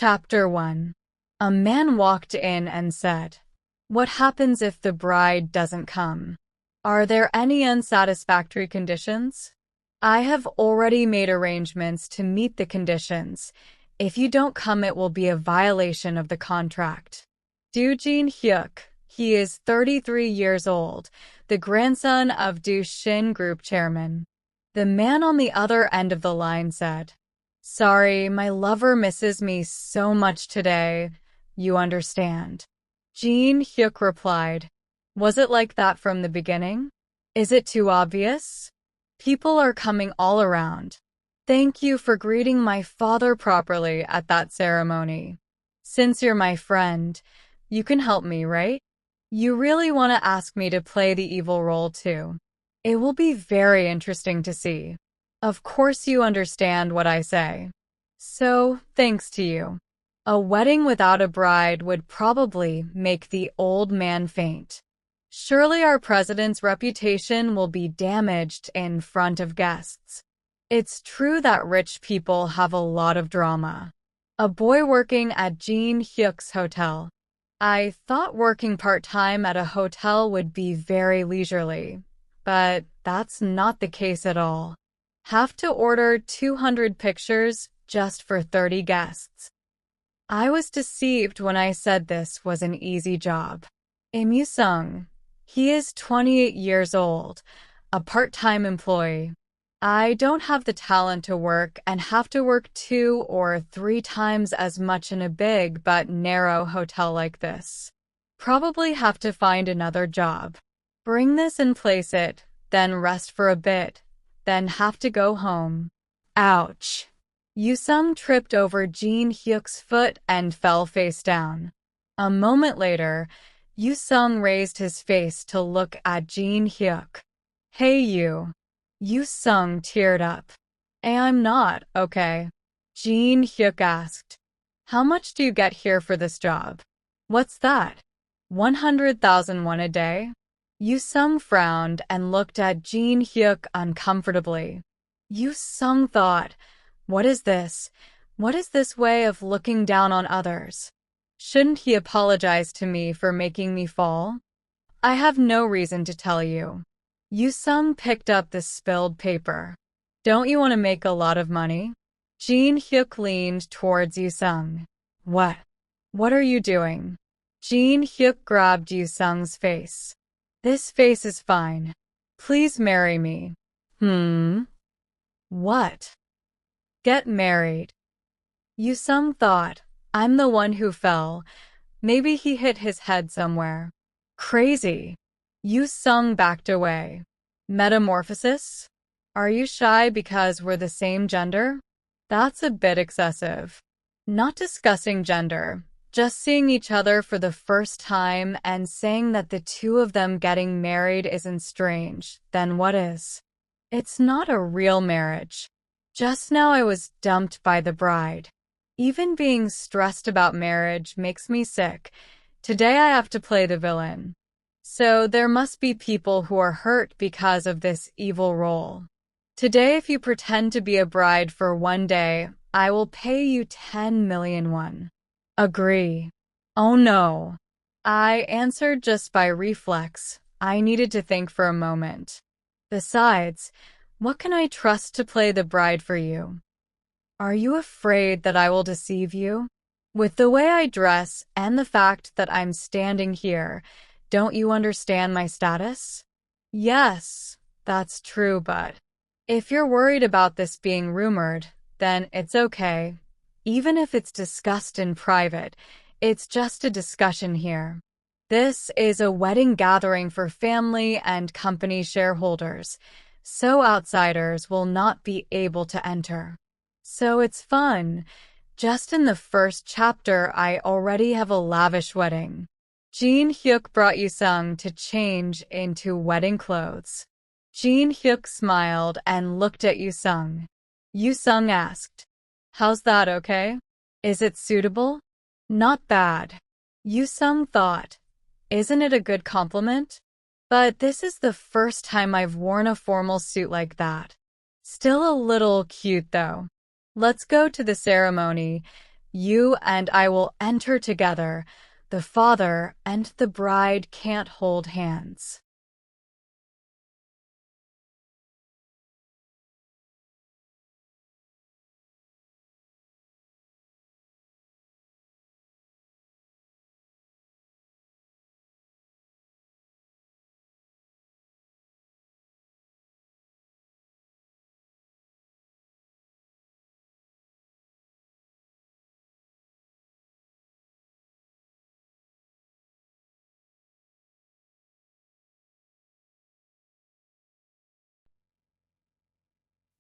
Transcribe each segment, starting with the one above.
Chapter 1. A man walked in and said, "What happens if the bride doesn't come? Are there any unsatisfactory conditions? I have already made arrangements to meet the conditions. If you don't come, it will be a violation of the contract." Do Jin-hyuk, he is 33 years old, the grandson of Do Shin Group chairman. The man on the other end of the line said, "Sorry, my lover misses me so much today. You understand." Jin-hyuk replied, "Was it like that from the beginning? Is it too obvious? People are coming all around. Thank you for greeting my father properly at that ceremony. Since you're my friend, you can help me, right? You really want to ask me to play the evil role too. It will be very interesting to see. Of course you understand what I say. So, thanks to you. A wedding without a bride would probably make the old man faint. Surely our president's reputation will be damaged in front of guests. It's true that rich people have a lot of drama." A boy working at Jin-hyuk's hotel. I thought working part-time at a hotel would be very leisurely, but that's not the case at all. Have to order 200 pictures just for 30 guests. I was deceived when I said this was an easy job. Im Yu-sung, he is 28 years old, a part-time employee. I don't have the talent to work and have to work 2 or 3 times as much in a big but narrow hotel like this. Probably have to find another job. Bring this and place it, then rest for a bit, then have to go home. Ouch. Yu-sung tripped over Jin-hyuk's foot and fell face down. A moment later, Yu-sung raised his face to look at Jin-hyuk. "Hey you." Yu-sung teared up. "I'm not, okay?" Jin-hyuk asked. "How much do you get here for this job?" "What's that? 100,000 won a day?" Yu-sung frowned and looked at Jin-hyuk uncomfortably. Yu-sung thought, What is this? What is this way of looking down on others? Shouldn't he apologize to me for making me fall? I have no reason to tell you. Yu-sung picked up the spilled paper. Don't you want to make a lot of money? Jin-hyuk leaned towards Yu-sung. What? What are you doing? Jin-hyuk grabbed Yu-sung's face. This face is fine. Please marry me. What? Get married. Yu-sung thought, I'm the one who fell. Maybe he hit his head somewhere. Crazy. Yu-sung backed away. Metamorphosis? Are you shy because we're the same gender? That's a bit excessive. Not discussing gender, just seeing each other for the first time and saying that the two of them getting married isn't strange, then what is? It's not a real marriage. Just now I was dumped by the bride. Even being stressed about marriage makes me sick. Today I have to play the villain. So there must be people who are hurt because of this evil role. Today, if you pretend to be a bride for one day, I will pay you 10 million won. Agree. Oh no. I answered just by reflex. I needed to think for a moment. Besides, what can I trust to play the bride for you? Are you afraid that I will deceive you? With the way I dress and the fact that I'm standing here, don't you understand my status? Yes, that's true, but if you're worried about this being rumored, then it's okay. Even if it's discussed in private, it's just a discussion here. This is a wedding gathering for family and company shareholders, so outsiders will not be able to enter. So it's fun. Just in the first chapter, I already have a lavish wedding. Jin-hyuk brought Yu-sung to change into wedding clothes. Jin-hyuk smiled and looked at Yu-sung. Yu-sung asked, How's that, okay? Is it suitable? Not bad. Yu-sung thought, Isn't it a good compliment? But this is the first time I've worn a formal suit like that. Still a little cute though. Let's go to the ceremony. You and I will enter together. The father and the bride can't hold hands.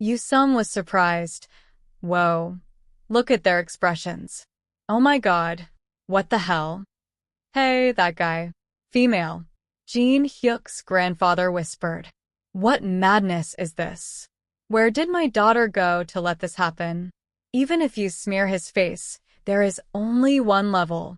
Yusung was surprised. Whoa. Look at their expressions. Oh my god. What the hell? Hey, that guy. Female. Jin Hyuk's grandfather whispered. What madness is this? Where did my daughter go to let this happen? Even if you smear his face, there is only one level.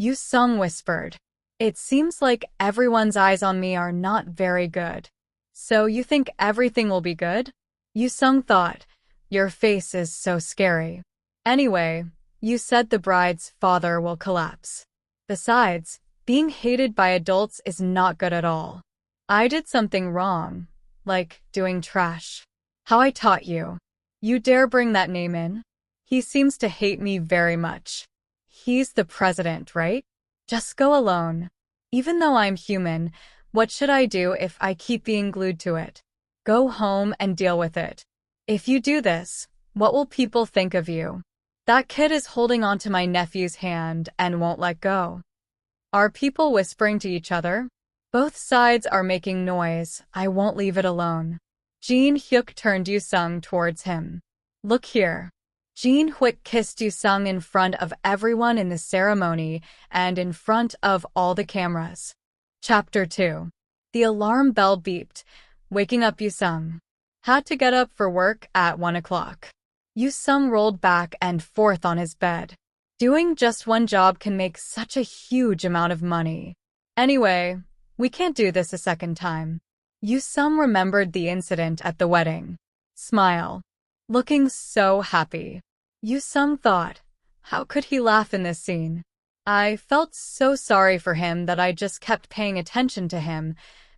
Yusung whispered. It seems like everyone's eyes on me are not very good. So you think everything will be good? Yusung thought. Your face is so scary. Anyway, you said the bride's father will collapse. Besides, being hated by adults is not good at all. I did something wrong, like doing trash. How I taught you. You dare bring that name in? He seems to hate me very much. He's the president, right? Just go alone. Even though I'm human, what should I do if I keep being glued to it? Go home and deal with it. If you do this, what will people think of you? That kid is holding onto my nephew's hand and won't let go. Are people whispering to each other? Both sides are making noise. I won't leave it alone. Jin Hyuk turned Yusung towards him. Look here. Jin Hyuk kissed Yusung in front of everyone in the ceremony and in front of all the cameras. Chapter 2. The alarm bell beeped, waking up Yusung. Had to get up for work at 1 o'clock. Yusung rolled back and forth on his bed. Doing just one job can make such a huge amount of money. Anyway, we can't do this a second time. Yusung remembered the incident at the wedding. Smile. Looking so happy. Yusung thought, how could he laugh in this scene? I felt so sorry for him that I just kept paying attention to him,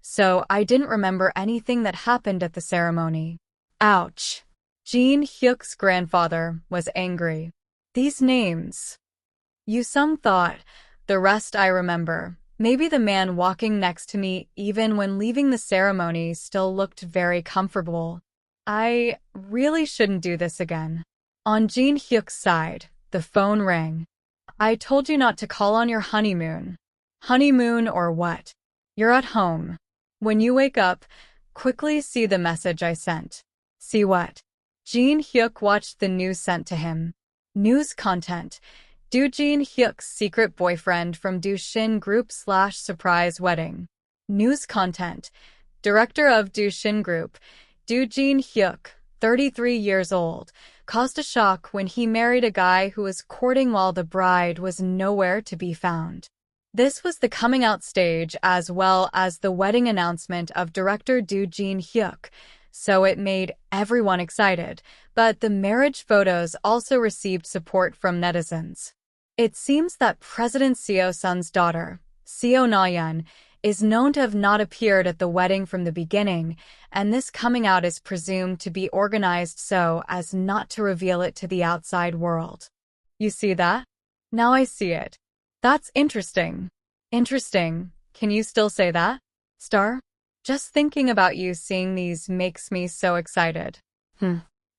so I didn't remember anything that happened at the ceremony. Ouch. Jin Hyuk's grandfather was angry. These names. Yusung thought, the rest I remember. Maybe the man walking next to me even when leaving the ceremony still looked very comfortable. I really shouldn't do this again. On Jin Hyuk's side, the phone rang. I told you not to call on your honeymoon. Honeymoon or what? You're at home. When you wake up, quickly see the message I sent. See what? Jin Hyuk watched the news sent to him. News content. Do Jin Hyuk's secret boyfriend from Do Shin Group / surprise wedding. News content. Director of Do Shin Group, Do Jin Hyuk, 33 years old, caused a shock when he married a guy who was courting while the bride was nowhere to be found. This was the coming out stage as well as the wedding announcement of director Do Jin Hyuk, so it made everyone excited, but the marriage photos also received support from netizens. It seems that President Seo Sun's daughter, Seo Na-yeon, is known to have not appeared at the wedding from the beginning, and this coming out is presumed to be organized so as not to reveal it to the outside world. You see that? Now I see it. That's interesting. Interesting. Can you still say that? Star? Just thinking about you seeing these makes me so excited.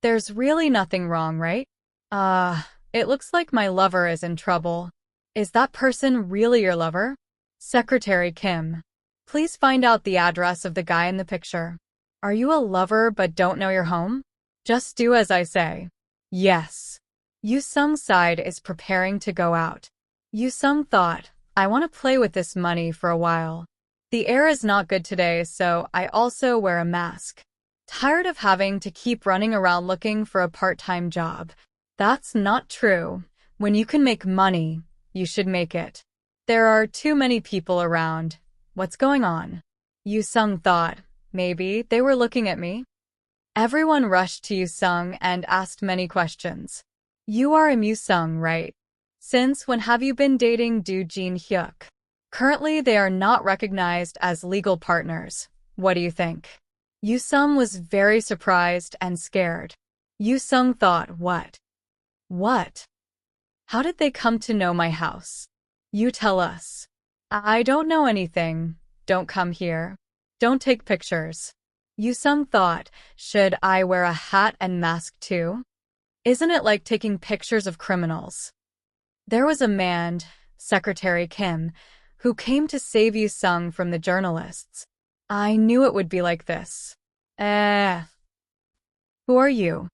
There's really nothing wrong, right? It looks like my lover is in trouble. Is that person really your lover? Secretary Kim. Please find out the address of the guy in the picture. Are you a lover but don't know your home? Just do as I say. Yes. Yusung's side is preparing to go out. Yusung thought, I want to play with this money for a while. The air is not good today, so I also wear a mask. Tired of having to keep running around looking for a part-time job. That's not true. When you can make money, you should make it. There are too many people around. What's going on? Yusung thought, maybe they were looking at me. Everyone rushed to Yusung and asked many questions. You are Yusung, right? Since when have you been dating Do Jin Hyuk? Currently, they are not recognized as legal partners. What do you think? Yoo-sung was very surprised and scared. Yoo-sung thought, what? What? How did they come to know my house? You tell us. I don't know anything. Don't come here. Don't take pictures. Yoo-sung thought, should I wear a hat and mask too? Isn't it like taking pictures of criminals? There was a man, Secretary Kim, who came to save Yoo-sung from the journalists. I knew it would be like this. Who are you?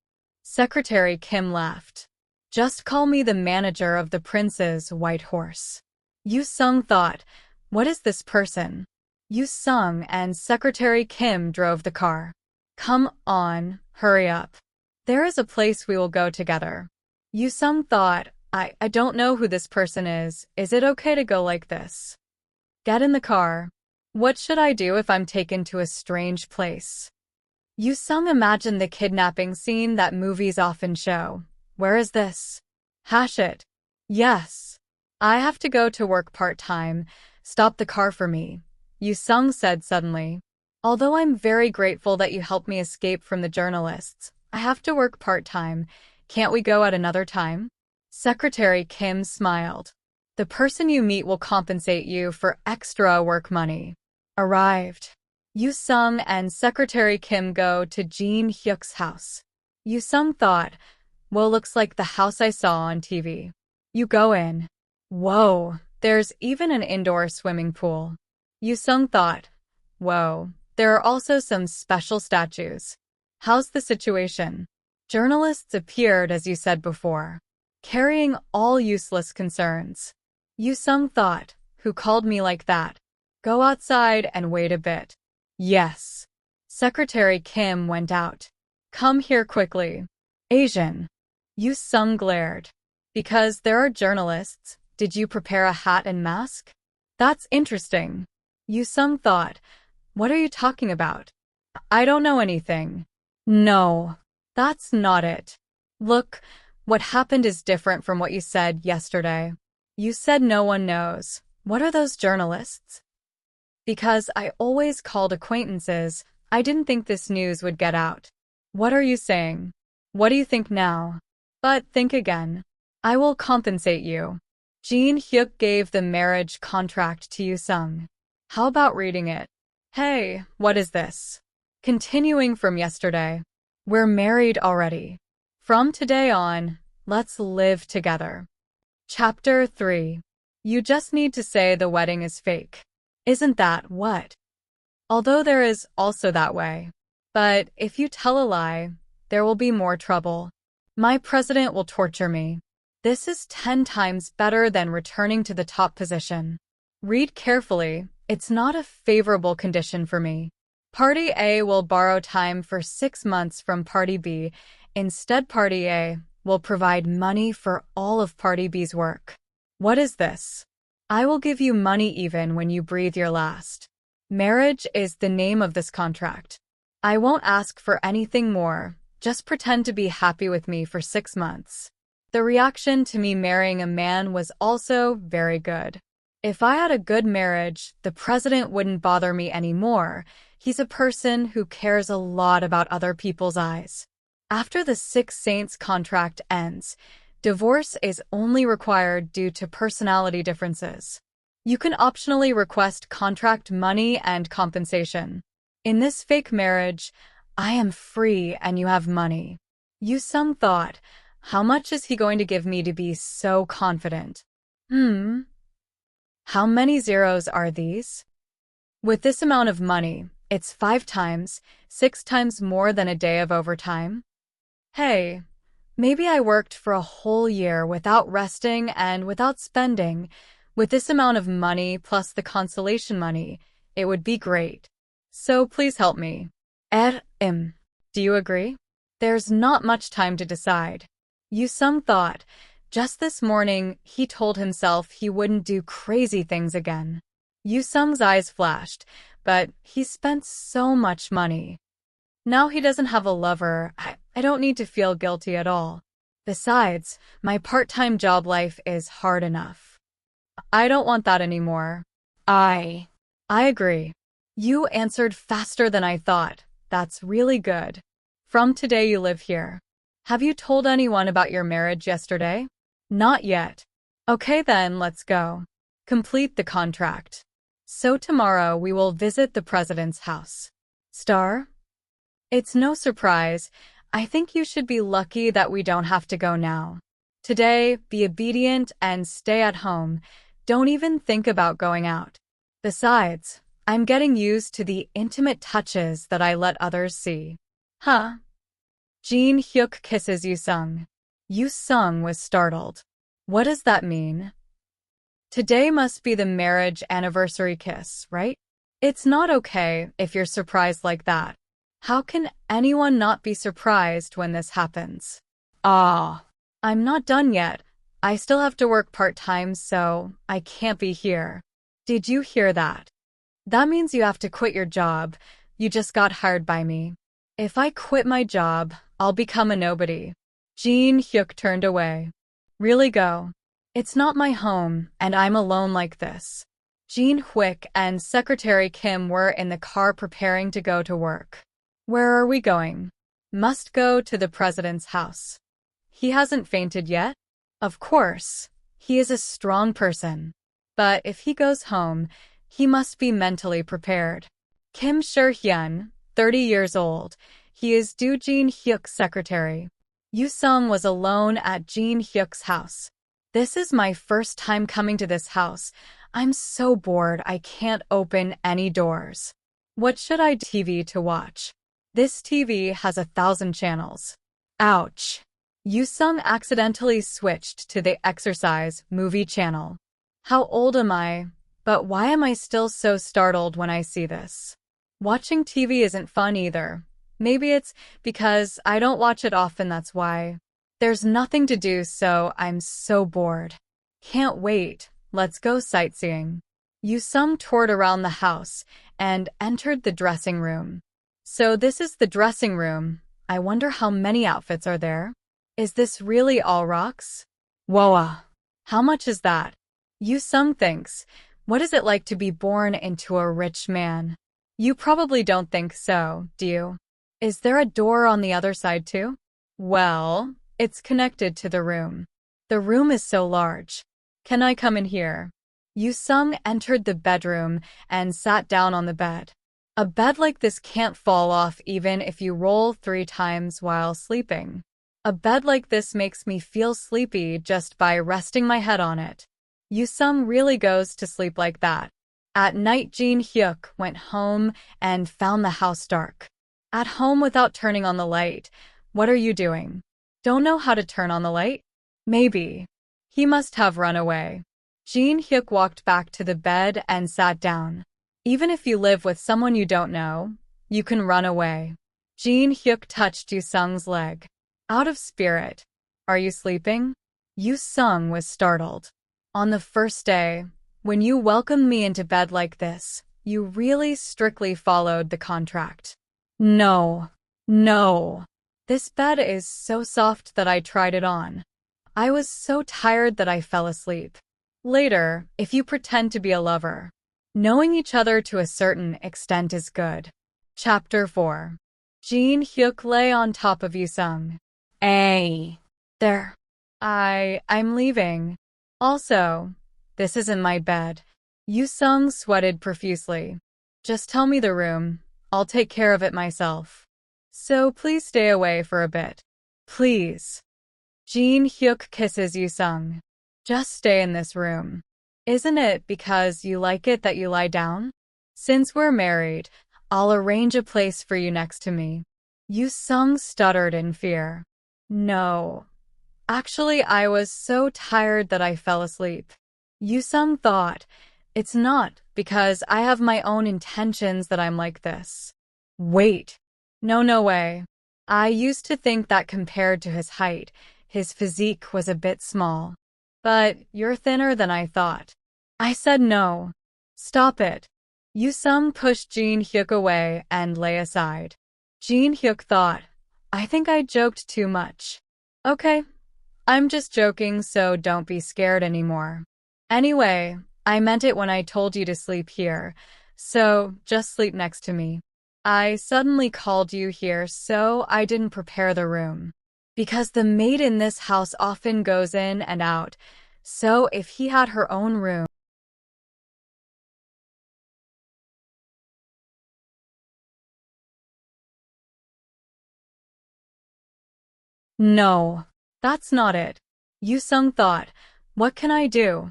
Secretary Kim laughed. Just call me the manager of the Prince's White Horse. Yoo-sung thought, what is this person? Yoo-sung and Secretary Kim drove the car. Come on, hurry up. There is a place we will go together. Yoo-sung thought, I don't know who this person is. Is it okay to go like this? Get in the car. What should I do if I'm taken to a strange place? Yoo-sung imagined the kidnapping scene that movies often show. Where is this? Hash it. Yes. I have to go to work part-time. Stop the car for me. Yoo-sung said suddenly. Although I'm very grateful that you helped me escape from the journalists, I have to work part-time. Can't we go at another time? Secretary Kim smiled. The person you meet will compensate you for extra work money. Arrived. Yoo-sung and Secretary Kim go to Jin Hyuk's house. Yoo-sung thought, well, looks like the house I saw on TV. You go in. Whoa, there's even an indoor swimming pool. Yoo-sung thought, whoa, there are also some special statues. How's the situation? Journalists appeared as you said before, carrying all useless concerns. Yoo-sung thought, who called me like that? Go outside and wait a bit. Yes. Secretary Kim went out. Come here quickly. Asian. Yoo-sung glared. Because there are journalists, did you prepare a hat and mask? That's interesting. Yoo-sung thought, what are you talking about? I don't know anything. No, that's not it. Look, what happened is different from what you said yesterday. You said no one knows. What are those journalists? Because I always called acquaintances, I didn't think this news would get out. What are you saying? What do you think now? But think again. I will compensate you. Jin Hyuk gave the marriage contract to Yoo-sung. How about reading it? Hey, what is this? Continuing from yesterday. We're married already. From today on, let's live together. Chapter 3. You just need to say the wedding is fake. Isn't that what? Although there is also that way. But if you tell a lie, there will be more trouble. My president will torture me. This is 10 times better than returning to the top position. Read carefully. It's not a favorable condition for me. Party A will borrow time for 6 months from Party B. Instead, Party A will provide money for all of Party B's work. What is this? I will give you money even when you breathe your last. Marriage is the name of this contract. I won't ask for anything more. Just pretend to be happy with me for 6 months. The reaction to me marrying a man was also very good. If I had a good marriage, the president wouldn't bother me anymore. He's a person who cares a lot about other people's eyes. After the Six Saints contract ends, divorce is only required due to personality differences. You can optionally request contract money and compensation. In this fake marriage, I am free and you have money. Yoo-sung thought, how much is he going to give me to be so confident? How many zeros are these? With this amount of money, it's 5 times, 6 times more than a day of overtime. Hey, maybe I worked for a whole year without resting and without spending. With this amount of money plus the consolation money, it would be great. So please help me. Do you agree? There's not much time to decide. Yoo-sung thought, just this morning, he told himself he wouldn't do crazy things again. Yoo-sung's eyes flashed, but he spent so much money. Now he doesn't have a lover. I don't need to feel guilty at all. Besides, my part-time job life is hard enough. I don't want that anymore. I agree. You answered faster than I thought. That's really good. From today you live here. Have you told anyone about your marriage yesterday? Not yet. Okay then, let's go. Complete the contract. So tomorrow we will visit the president's house. Star? It's no surprise. I think you should be lucky that we don't have to go now. Today, be obedient and stay at home. Don't even think about going out. Besides, I'm getting used to the intimate touches that I let others see. Huh? Jin Hyuk kisses Yoosung. Yoosung was startled. What does that mean? Today must be the marriage anniversary kiss, right? It's not okay if you're surprised like that. How can anyone not be surprised when this happens? I'm not done yet. I still have to work part-time, so I can't be here. Did you hear that? That means you have to quit your job. You just got hired by me. If I quit my job, I'll become a nobody. Jin Hyuk turned away. Really go. It's not my home, and I'm alone like this. Jin Hyuk and Secretary Kim were in the car preparing to go to work. Where are we going? Must go to the president's house. He hasn't fainted yet? Of course. He is a strong person. But if he goes home, he must be mentally prepared. Kim Sher-hyun, 30 years old. He is Doo Jin Hyuk's secretary. Yoosung was alone at Jin Hyuk's house. This is my first time coming to this house. I'm so bored I can't open any doors. What should I TV to watch? This TV has 1,000 channels. Ouch. Yoosung accidentally switched to the exercise movie channel. How old am I? But why am I still so startled when I see this? Watching TV isn't fun either. Maybe it's because I don't watch it often, that's why. There's nothing to do, so I'm so bored. Can't wait. Let's go sightseeing. Yoosung toured around the house and entered the dressing room. So this is the dressing room. I wonder how many outfits are there. Is this really all rocks? Whoa. How much is that? Yoosung thinks, what is it like to be born into a rich man? You probably don't think so, do you? Is there a door on the other side too? Well, it's connected to the room. The room is so large. Can I come in here? Yoosung entered the bedroom and sat down on the bed. A bed like this can't fall off even if you roll 3 times while sleeping. A bed like this makes me feel sleepy just by resting my head on it. Yoosung really goes to sleep like that. At night, Jin Hyuk went home and found the house dark. At home without turning on the light. What are you doing? Don't know how to turn on the light? Maybe. He must have run away. Jin Hyuk walked back to the bed and sat down. Even if you live with someone you don't know, you can run away. Jin Hyuk touched Yoosung's leg. Out of spirit. Are you sleeping? Yoosung was startled. On the first day, when you welcomed me into bed like this, you really strictly followed the contract. No. This bed is so soft that I tried it on. I was so tired that I fell asleep. Later, if you pretend to be a lover, knowing each other to a certain extent is good. Chapter 4. Jin Hyuk lay on top of Yoosung. There. I'm leaving. Also, this isn't my bed. Yoosung sweated profusely. Just tell me the room. I'll take care of it myself. So please stay away for a bit. Please. Jin Hyuk kisses Yoosung. Just stay in this room. Isn't it because you like it that you lie down? Since we're married, I'll arrange a place for you next to me. Yoosung stuttered in fear. No. Actually, I was so tired that I fell asleep. Yoosung thought, it's not because I have my own intentions that I'm like this. Wait. No way. I used to think that compared to his height, his physique was a bit small. But you're thinner than I thought. I said no. Stop it. Yoosung pushed Jin Hyuk away and lay aside. Jin Hyuk thought, I think I joked too much. Okay, I'm just joking, so don't be scared anymore. Anyway, I meant it when I told you to sleep here, so just sleep next to me. I suddenly called you here, so I didn't prepare the room. Because the maid in this house often goes in and out, so if he had her own room. No, that's not it. Yoosung thought, what can I do?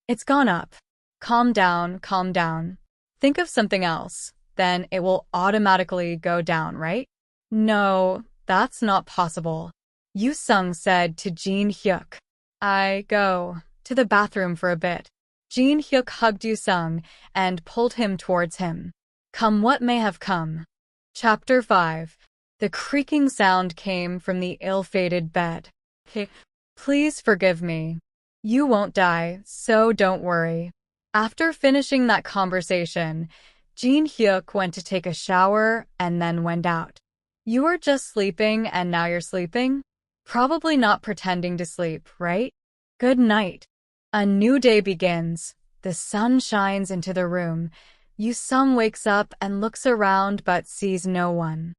It's gone up. Calm down, calm down. Think of something else, then it will automatically go down, right? No, that's not possible. Yoosung said to Jin Hyuk. I go to the bathroom for a bit. Jin Hyuk hugged Yoosung and pulled him towards him. Come what may have come. Chapter 5. The creaking sound came from the ill-fated bed. Please forgive me. You won't die, so don't worry. After finishing that conversation, Jin Hyuk went to take a shower and then went out. You were just sleeping and now you're sleeping? Probably not pretending to sleep, right? Good night. A new day begins. The sun shines into the room. Yoosung wakes up and looks around but sees no one.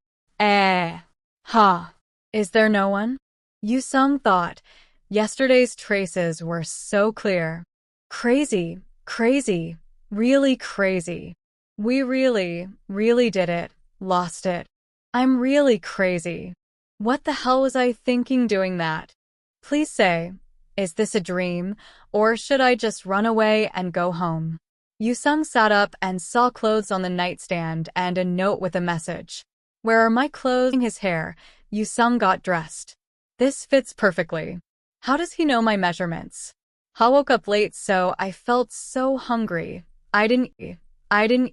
Is there no one? Yoosung thought. Yesterday's traces were so clear. Crazy, crazy, really crazy. We really did it, lost it. I'm really crazy. What the hell was I thinking doing that? Please say, is this a dream, or should I just run away and go home? Yoosung sat up and saw clothes on the nightstand and a note with a message. Where are my clothes? His hair, Yoosung got dressed. This fits perfectly. How does he know my measurements? I woke up late, so I felt so hungry. I didn't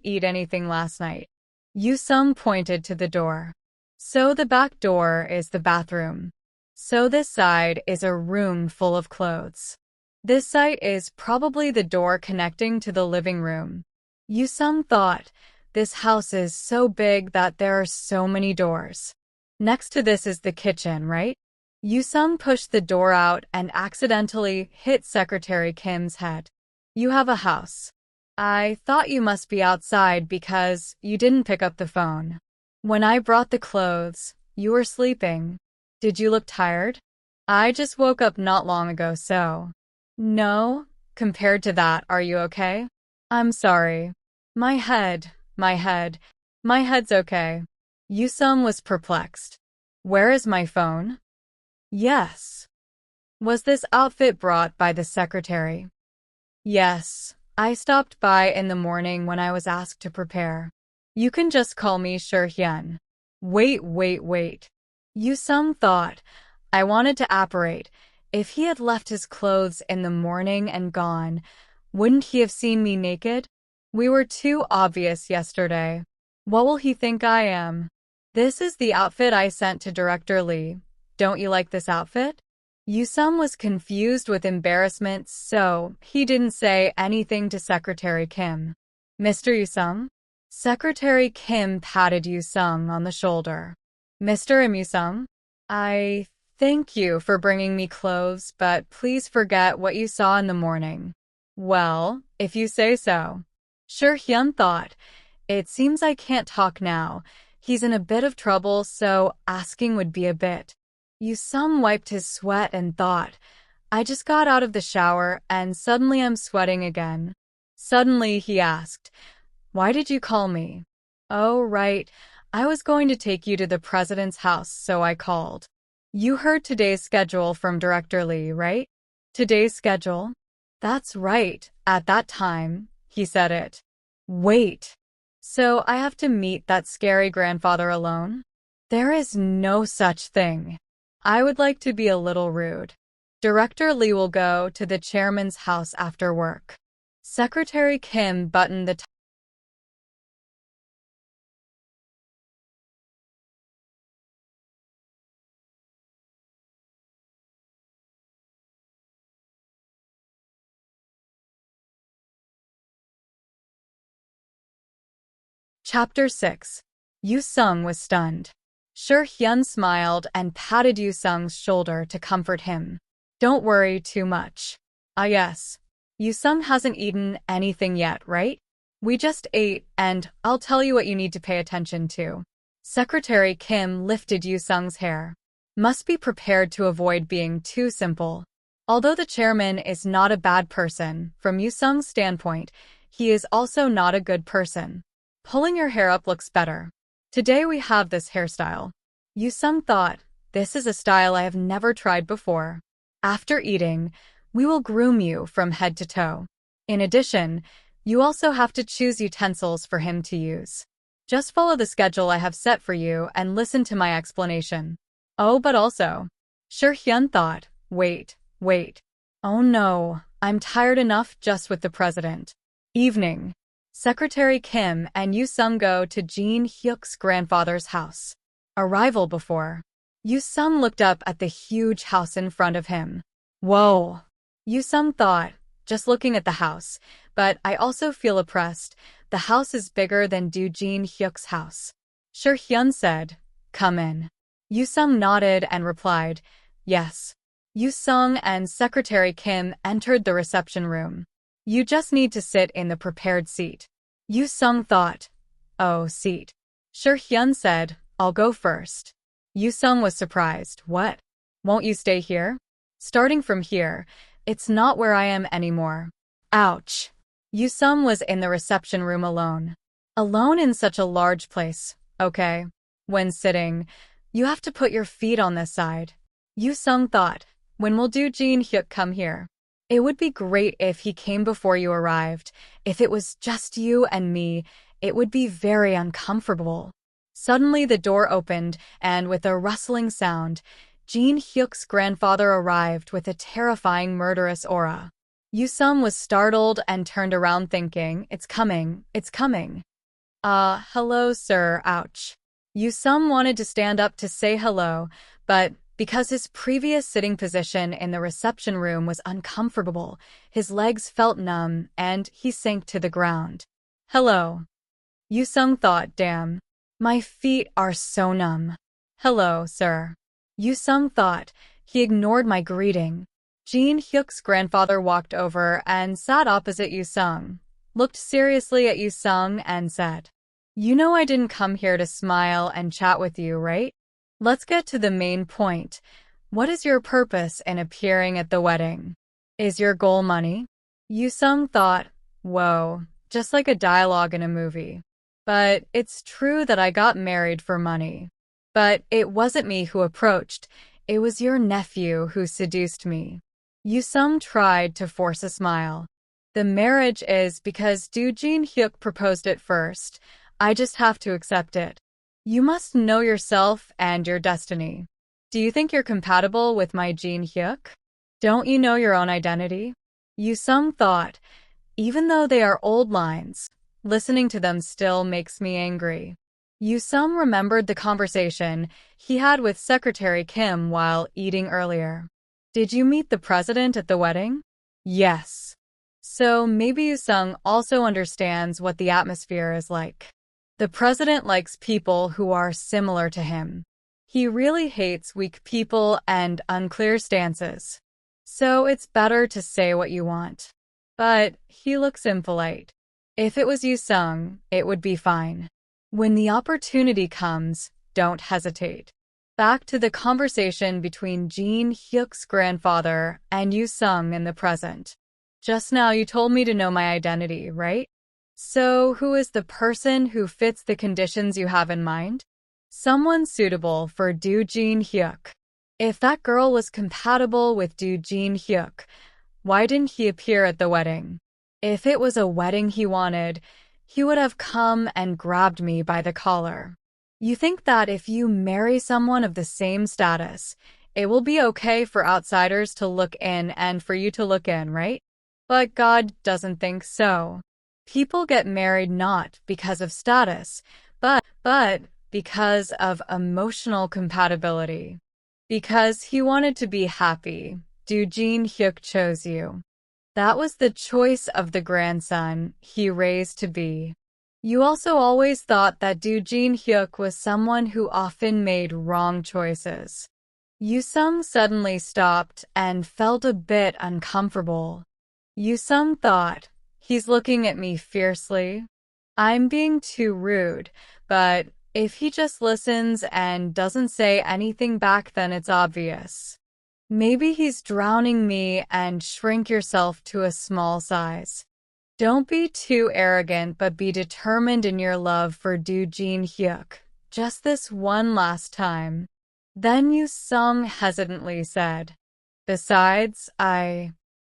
eat anything last night. Yoosung pointed to the door. So the back door is the bathroom. So this side is a room full of clothes. This side is probably the door connecting to the living room. Yoosung thought, this house is so big that there are so many doors. Next to this is the kitchen, right? Yoosung pushed the door out and accidentally hit Secretary Kim's head. You have a house. I thought you must be outside because you didn't pick up the phone. When I brought the clothes, you were sleeping. Did you look tired? I just woke up not long ago, so. No, compared to that, are you okay? I'm sorry. My head's okay. Yoosung was perplexed. Where is my phone? Yes. Was this outfit brought by the secretary? Yes. I stopped by in the morning when I was asked to prepare. You can just call me Hyun. Wait. Yoosung thought. I wanted to apparate. If he had left his clothes in the morning and gone, wouldn't he have seen me naked? We were too obvious yesterday. What will he think I am? This is the outfit I sent to Director Lee. Don't you like this outfit? Yoosung was confused with embarrassment, so he didn't say anything to Secretary Kim. Mr. Yoosung? Secretary Kim patted Yoosung on the shoulder. Mr. Yoosung? I thank you for bringing me clothes, but please forget what you saw in the morning. Well, if you say so. Hyun thought. It seems I can't talk now. He's in a bit of trouble, so asking would be a bit. Yoosung wiped his sweat and thought, I just got out of the shower and suddenly I'm sweating again. Suddenly he asked, why did you call me? Oh, right. I was going to take you to the president's house, so I called. You heard today's schedule from Director Lee, right? Today's schedule? That's right. At that time, he said it. Wait. So I have to meet that scary grandfather alone? There is no such thing. I would like to be a little rude. Director Lee will go to the chairman's house after work. Secretary Kim buttoned the Chapter 6. Yoosung was stunned. Hyun smiled and patted Yoosung's shoulder to comfort him. Don't worry too much. Ah yes. Yoosung hasn't eaten anything yet, right? We just ate, and I'll tell you what you need to pay attention to. Secretary Kim lifted Yoosung's hair. Must be prepared to avoid being too simple. Although the chairman is not a bad person, from Yoosung's standpoint, he is also not a good person. Pulling your hair up looks better. Today we have this hairstyle. Yoosung thought, this is a style I have never tried before. After eating, we will groom you from head to toe. In addition, you also have to choose utensils for him to use. Just follow the schedule I have set for you and listen to my explanation. Oh, but also. Hyun thought, wait. Oh no, I'm tired enough just with the president. Evening. Secretary Kim and Yoosung go to Jin Hyuk's grandfather's house. Arrival before. Yoosung looked up at the huge house in front of him. Whoa. Yoosung thought, just looking at the house, but I also feel oppressed. The house is bigger than Jin Hyuk's house. Hyun said, come in. Yoosung nodded and replied, yes. Yoosung and Secretary Kim entered the reception room. You just need to sit in the prepared seat. Yoosung thought, oh, seat. Hyun said, I'll go first. Yoosung was surprised. What? Won't you stay here? Starting from here, it's not where I am anymore. Ouch. Yoosung was in the reception room alone. Alone in such a large place. Okay. When sitting, you have to put your feet on this side. Yoosung thought, when will Jin Hyuk come here? It would be great if he came before you arrived. If it was just you and me, it would be very uncomfortable. Suddenly the door opened, and with a rustling sound, Jin Hyuk's grandfather arrived with a terrifying murderous aura. Yoosung was startled and turned around thinking, it's coming. Hello sir, ouch. Yoosung wanted to stand up to say hello, but because his previous sitting position in the reception room was uncomfortable, his legs felt numb and he sank to the ground. Hello. Yoosung thought, damn. My feet are so numb. Hello, sir. Yoosung thought, he ignored my greeting. Jin Hyuk's grandfather walked over and sat opposite Yoosung, looked seriously at Yoosung and said, you know I didn't come here to smile and chat with you, right? Let's get to the main point. What is your purpose in appearing at the wedding? Is your goal money? Yoosung thought, whoa, just like a dialogue in a movie. But it's true that I got married for money. But it wasn't me who approached, it was your nephew who seduced me. Yoosung tried to force a smile. The marriage is because Jin Hyuk proposed it first. I just have to accept it. You must know yourself and your destiny. Do you think you're compatible with my Jin Hyuk? Don't you know your own identity? Yoosung thought, even though they are old lines, listening to them still makes me angry. Yoosung remembered the conversation he had with Secretary Kim while eating earlier. Did you meet the president at the wedding? Yes. So maybe Yoosung also understands what the atmosphere is like. The president likes people who are similar to him. He really hates weak people and unclear stances. So it's better to say what you want. But he looks impolite. If it was Yoosung, it would be fine. When the opportunity comes, don't hesitate. Back to the conversation between Jin Hyuk's grandfather and Yoosung in the present. Just now you told me to know my identity, right? So who is the person who fits the conditions you have in mind? Someone suitable for Jin Hyuk. If that girl was compatible with Jin Hyuk, why didn't he appear at the wedding? If it was a wedding he wanted, he would have come and grabbed me by the collar. You think that if you marry someone of the same status, it will be okay for outsiders to look in and for you to look in, right? But God doesn't think so. People get married not because of status, but because of emotional compatibility. Because he wanted to be happy, Jin Hyuk chose you. That was the choice of the grandson he raised to be. You also always thought that Jin Hyuk was someone who often made wrong choices. Yoosung suddenly stopped and felt a bit uncomfortable. Yoosung thought, he's looking at me fiercely. I'm being too rude, but if he just listens and doesn't say anything back, then it's obvious. Maybe he's drowning me and shrink yourself to a small size. Don't be too arrogant, but be determined in your love for Do Jin Hyuk. Just this one last time. Then Yoosung hesitantly said, besides,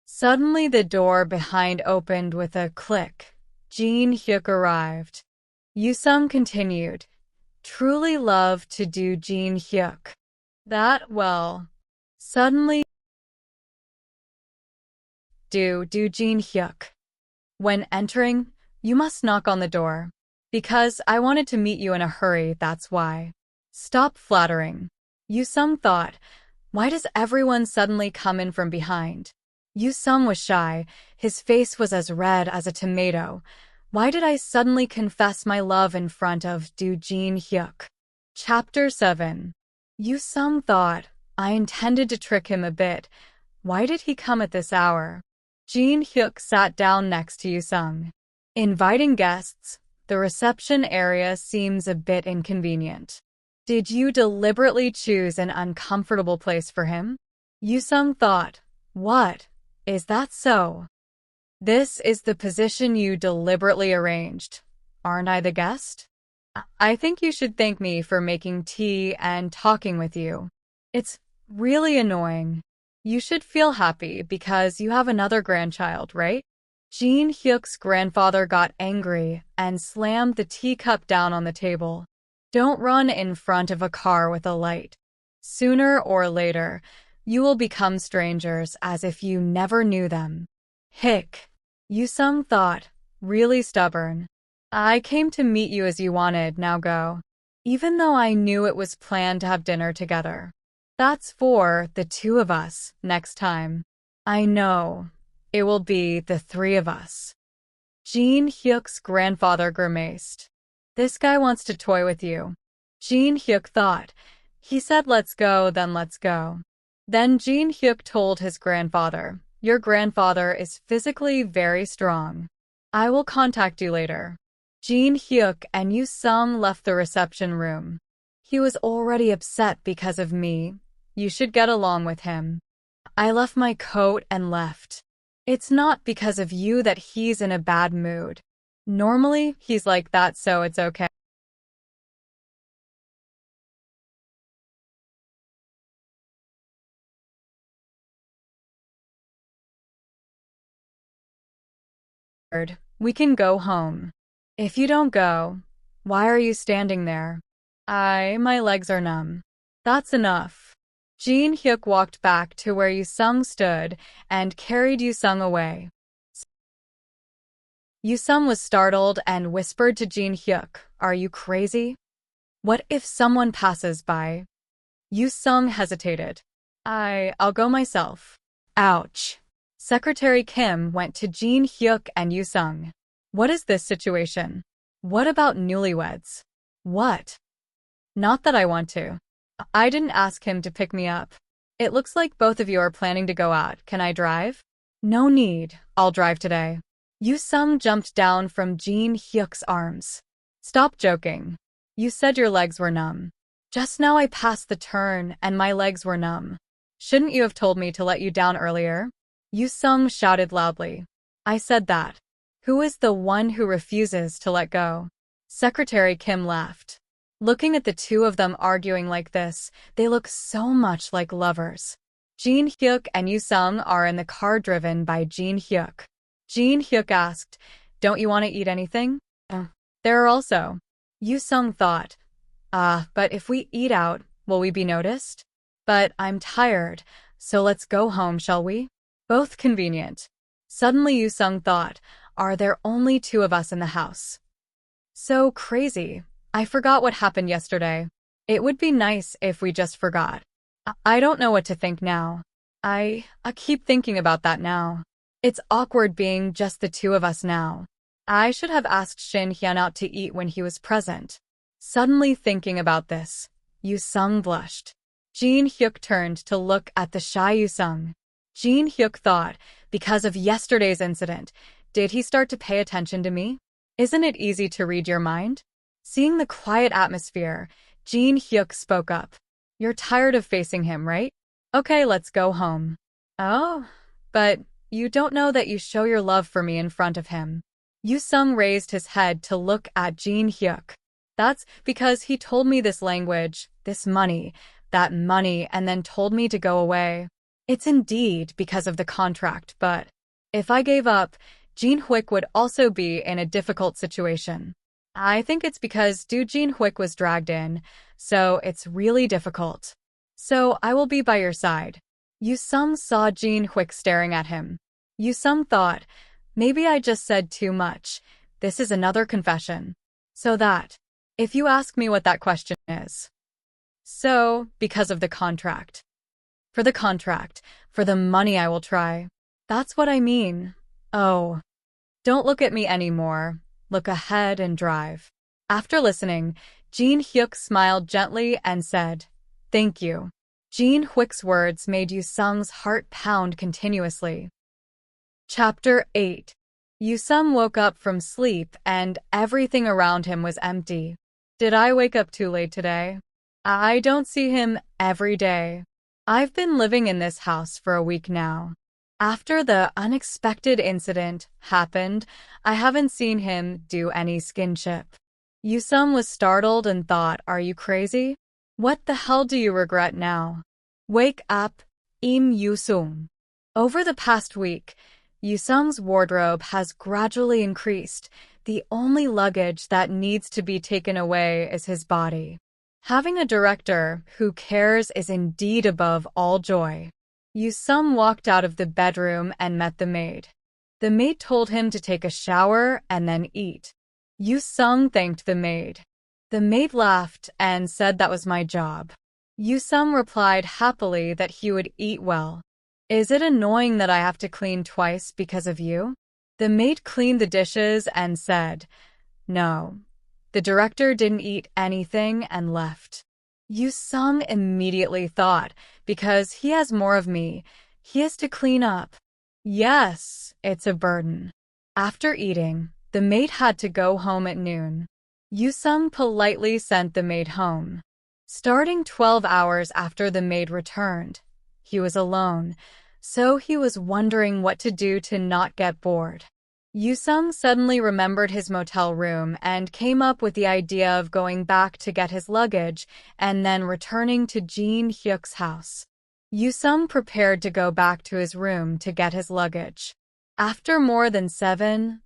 Suddenly the door behind opened with a click. Jin Hyuk arrived. Yoosung continued, truly love to Do Jin Hyuk. That, well, suddenly do Jin Hyuk. When entering, you must knock on the door. Because I wanted to meet you in a hurry, that's why. Stop flattering. Yoosung thought, why does everyone suddenly come in from behind? Yoosung was shy, his face was as red as a tomato. Why did I suddenly confess my love in front of Do Jin Hyuk? Chapter 7. Yoosung thought, I intended to trick him a bit. Why did he come at this hour? Jin Hyuk sat down next to Yoosung. Inviting guests, the reception area seems a bit inconvenient. Did you deliberately choose an uncomfortable place for him? Yoosung thought, what? Is that so? This is the position you deliberately arranged. Aren't I the guest? I think you should thank me for making tea and talking with you. It's really annoying. You should feel happy because you have another grandchild, right? Jin Hyuk's grandfather got angry and slammed the teacup down on the table. Don't run in front of a car with a light. Sooner or later, you will become strangers as if you never knew them. Hick. Yoosung thought, really stubborn. I came to meet you as you wanted, now go. Even though I knew it was planned to have dinner together. That's for the two of us next time. I know. It will be the three of us. Jin Hyuk's grandfather grimaced. This guy wants to toy with you. Jin Hyuk thought. He said let's go, then let's go. Then Jin Hyuk told his grandfather, your grandfather is physically very strong. I will contact you later. Jin Hyuk and Yoosung left the reception room. He was already upset because of me. You should get along with him. I left my coat and left. It's not because of you that he's in a bad mood. Normally, he's like that, so it's okay. We can go home. If you don't go, why are you standing there? My legs are numb. That's enough. Jin Hyuk walked back to where Yoosung stood and carried Yoosung away. Yoosung was startled and whispered to Jin Hyuk, are you crazy? What if someone passes by? Yoosung hesitated. I'll go myself. Ouch. Secretary Kim went to Jin Hyuk and Yoosung. What is this situation? What about newlyweds? What? Not that I want to. I didn't ask him to pick me up. It looks like both of you are planning to go out. Can I drive? No need. I'll drive today. Yoosung jumped down from Jin Hyuk's arms. Stop joking. You said your legs were numb. Just now I passed the turn and my legs were numb. Shouldn't you have told me to let you down earlier? Yoosung shouted loudly. I said that. Who is the one who refuses to let go? Secretary Kim laughed. Looking at the two of them arguing like this, they look so much like lovers. Jin Hyuk and Yoosung are in the car driven by Jin Hyuk. Jin Hyuk asked, don't you want to eat anything? There are also. Yoosung thought, but if we eat out, will we be noticed? But I'm tired, so let's go home, shall we? Both convenient. Suddenly Yoosung thought, are there only two of us in the house? So crazy. I forgot what happened yesterday. It would be nice if we just forgot. I don't know what to think now. I keep thinking about that now. It's awkward being just the two of us now. I should have asked Shin Hyun out to eat when he was present. Suddenly thinking about this, Yoosung blushed. Jin Hyuk turned to look at the shy Yoosung. Jin Hyuk thought, because of yesterday's incident, did he start to pay attention to me? Isn't it easy to read your mind? Seeing the quiet atmosphere, Jin Hyuk spoke up. You're tired of facing him, right? Okay, let's go home. Oh, but you don't know that you show your love for me in front of him. Yoosung raised his head to look at Jin Hyuk. That's because he told me this language, this money, that money, and then told me to go away. It's indeed because of the contract, but if I gave up, Jin Hyuk would also be in a difficult situation. I think it's because Jin Hyuk was dragged in, so it's really difficult. So I will be by your side. Yoosung saw Jin Hyuk staring at him. Yoosung thought, maybe I just said too much. This is another confession. So that, if you ask me what that question is. So, because of the contract. For the contract, for the money I will try. That's what I mean. Oh. Don't look at me anymore. Look ahead and drive. After listening, Jin Hyuk smiled gently and said, Thank you. Jin Hyuk's words made Yoosung's heart pound continuously. Chapter 8. Yoosung woke up from sleep and everything around him was empty. Did I wake up too late today? I don't see him every day. I've been living in this house for a week now. After the unexpected incident happened, I haven't seen him do any skinship. Yoosung was startled and thought, Are you crazy? What the hell do you regret now? Wake up, Im Yoosung. Over the past week, Yoosung's wardrobe has gradually increased. The only luggage that needs to be taken away is his body. Having a director who cares is indeed above all joy. Yoosung walked out of the bedroom and met the maid. The maid told him to take a shower and then eat. Yoosung thanked the maid. The maid laughed and said that was my job. Yoosung replied happily that he would eat well. Is it annoying that I have to clean twice because of you? The maid cleaned the dishes and said, No. The director didn't eat anything and left. Yoosung immediately thought, because he has more of me, he has to clean up. Yes, it's a burden. After eating, the maid had to go home at noon. Yoosung politely sent the maid home. Starting 12 hours after the maid returned, he was alone, so he was wondering what to do to not get bored. Yoosung suddenly remembered his motel room and came up with the idea of going back to get his luggage and then returning to Jin Hyuk's house. Yoosung prepared to go back to his room to get his luggage. After more than 7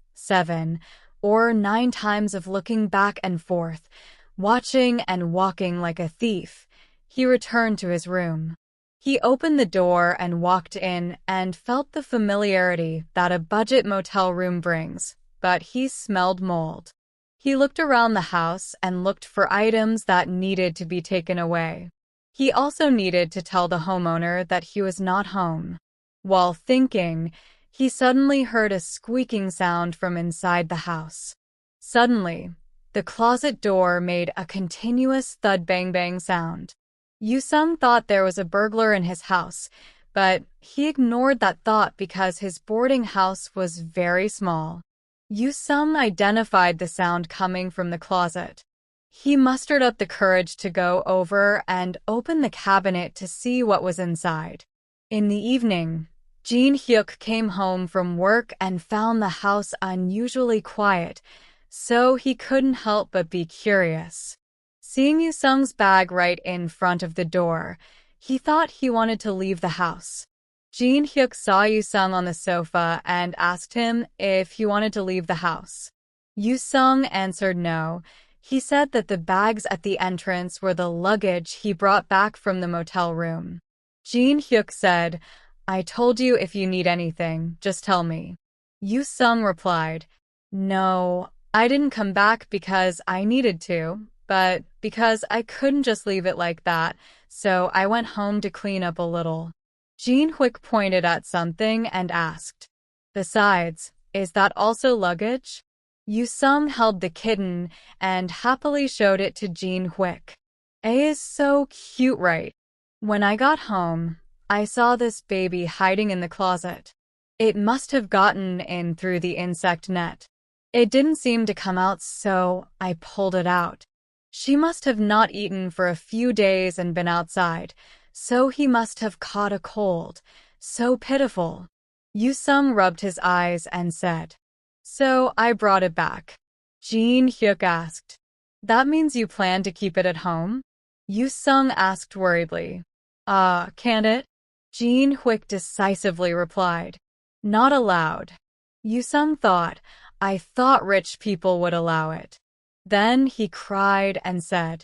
or 9 times of looking back and forth, watching and walking like a thief, he returned to his room. He opened the door and walked in and felt the familiarity that a budget motel room brings, but he smelled mold. He looked around the house and looked for items that needed to be taken away. He also needed to tell the homeowner that he was not home. While thinking, he suddenly heard a squeaking sound from inside the house. Suddenly, the closet door made a continuous thud-bang-bang sound. Yoosung thought there was a burglar in his house, but he ignored that thought because his boarding house was very small. Yoosung identified the sound coming from the closet. He mustered up the courage to go over and open the cabinet to see what was inside. In the evening, Jin Hyuk came home from work and found the house unusually quiet, so he couldn't help but be curious. Seeing Yoosung's bag right in front of the door, he thought he wanted to leave the house. Jin Hyuk saw Yoosung on the sofa and asked him if he wanted to leave the house. Yoosung answered no. He said that the bags at the entrance were the luggage he brought back from the motel room. Jin Hyuk said, I told you if you need anything, just tell me. Yoosung replied, No, I didn't come back because I needed to, but because I couldn't just leave it like that, so I went home to clean up a little. Jin Hyuk pointed at something and asked, Besides, is that also luggage? Yoosung held the kitten and happily showed it to Jin Hyuk. A is so cute, right? When I got home, I saw this baby hiding in the closet. It must have gotten in through the insect net. It didn't seem to come out, so I pulled it out. She must have not eaten for a few days and been outside, so he must have caught a cold. So pitiful. Yoosung rubbed his eyes and said, "So I brought it back." Jin Hyuk asked, "That means you plan to keep it at home?" Yoosung asked worriedly. Can't it?" Jin Hyuk decisively replied. "Not allowed." Yoosung thought, "I thought rich people would allow it." Then he cried and said,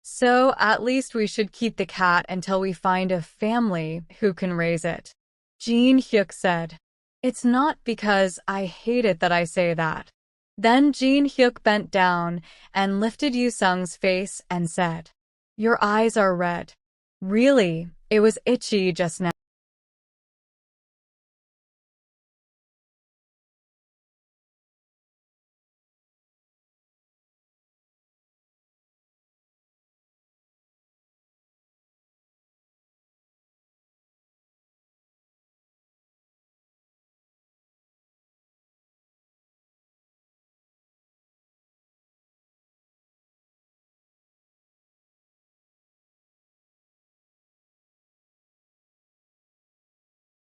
"So at least we should keep the cat until we find a family who can raise it." Jin Hyuk said, "It's not because I hate it that I say that." Then Jin Hyuk bent down and lifted Yoosung's face and said, "Your eyes are red." "Really, it was itchy just now."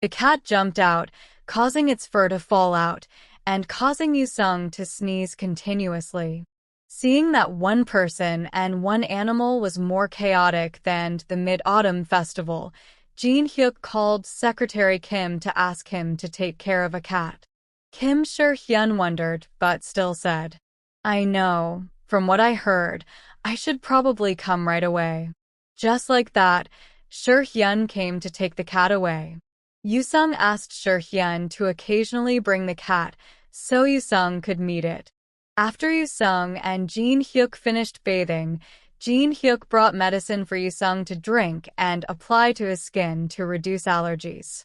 The cat jumped out, causing its fur to fall out, and causing Yoosung to sneeze continuously. Seeing that one person and one animal was more chaotic than the Mid-Autumn Festival, Jin Hyuk called Secretary Kim to ask him to take care of a cat. Kim Sure-hyun wondered, but still said, "I know, from what I heard, I should probably come right away." Just like that, Sure-hyun came to take the cat away. Yoosung asked Sure-hyun to occasionally bring the cat so Yoosung could meet it. After Yoosung and Jin Hyuk finished bathing, Jin Hyuk brought medicine for Yoosung to drink and apply to his skin to reduce allergies.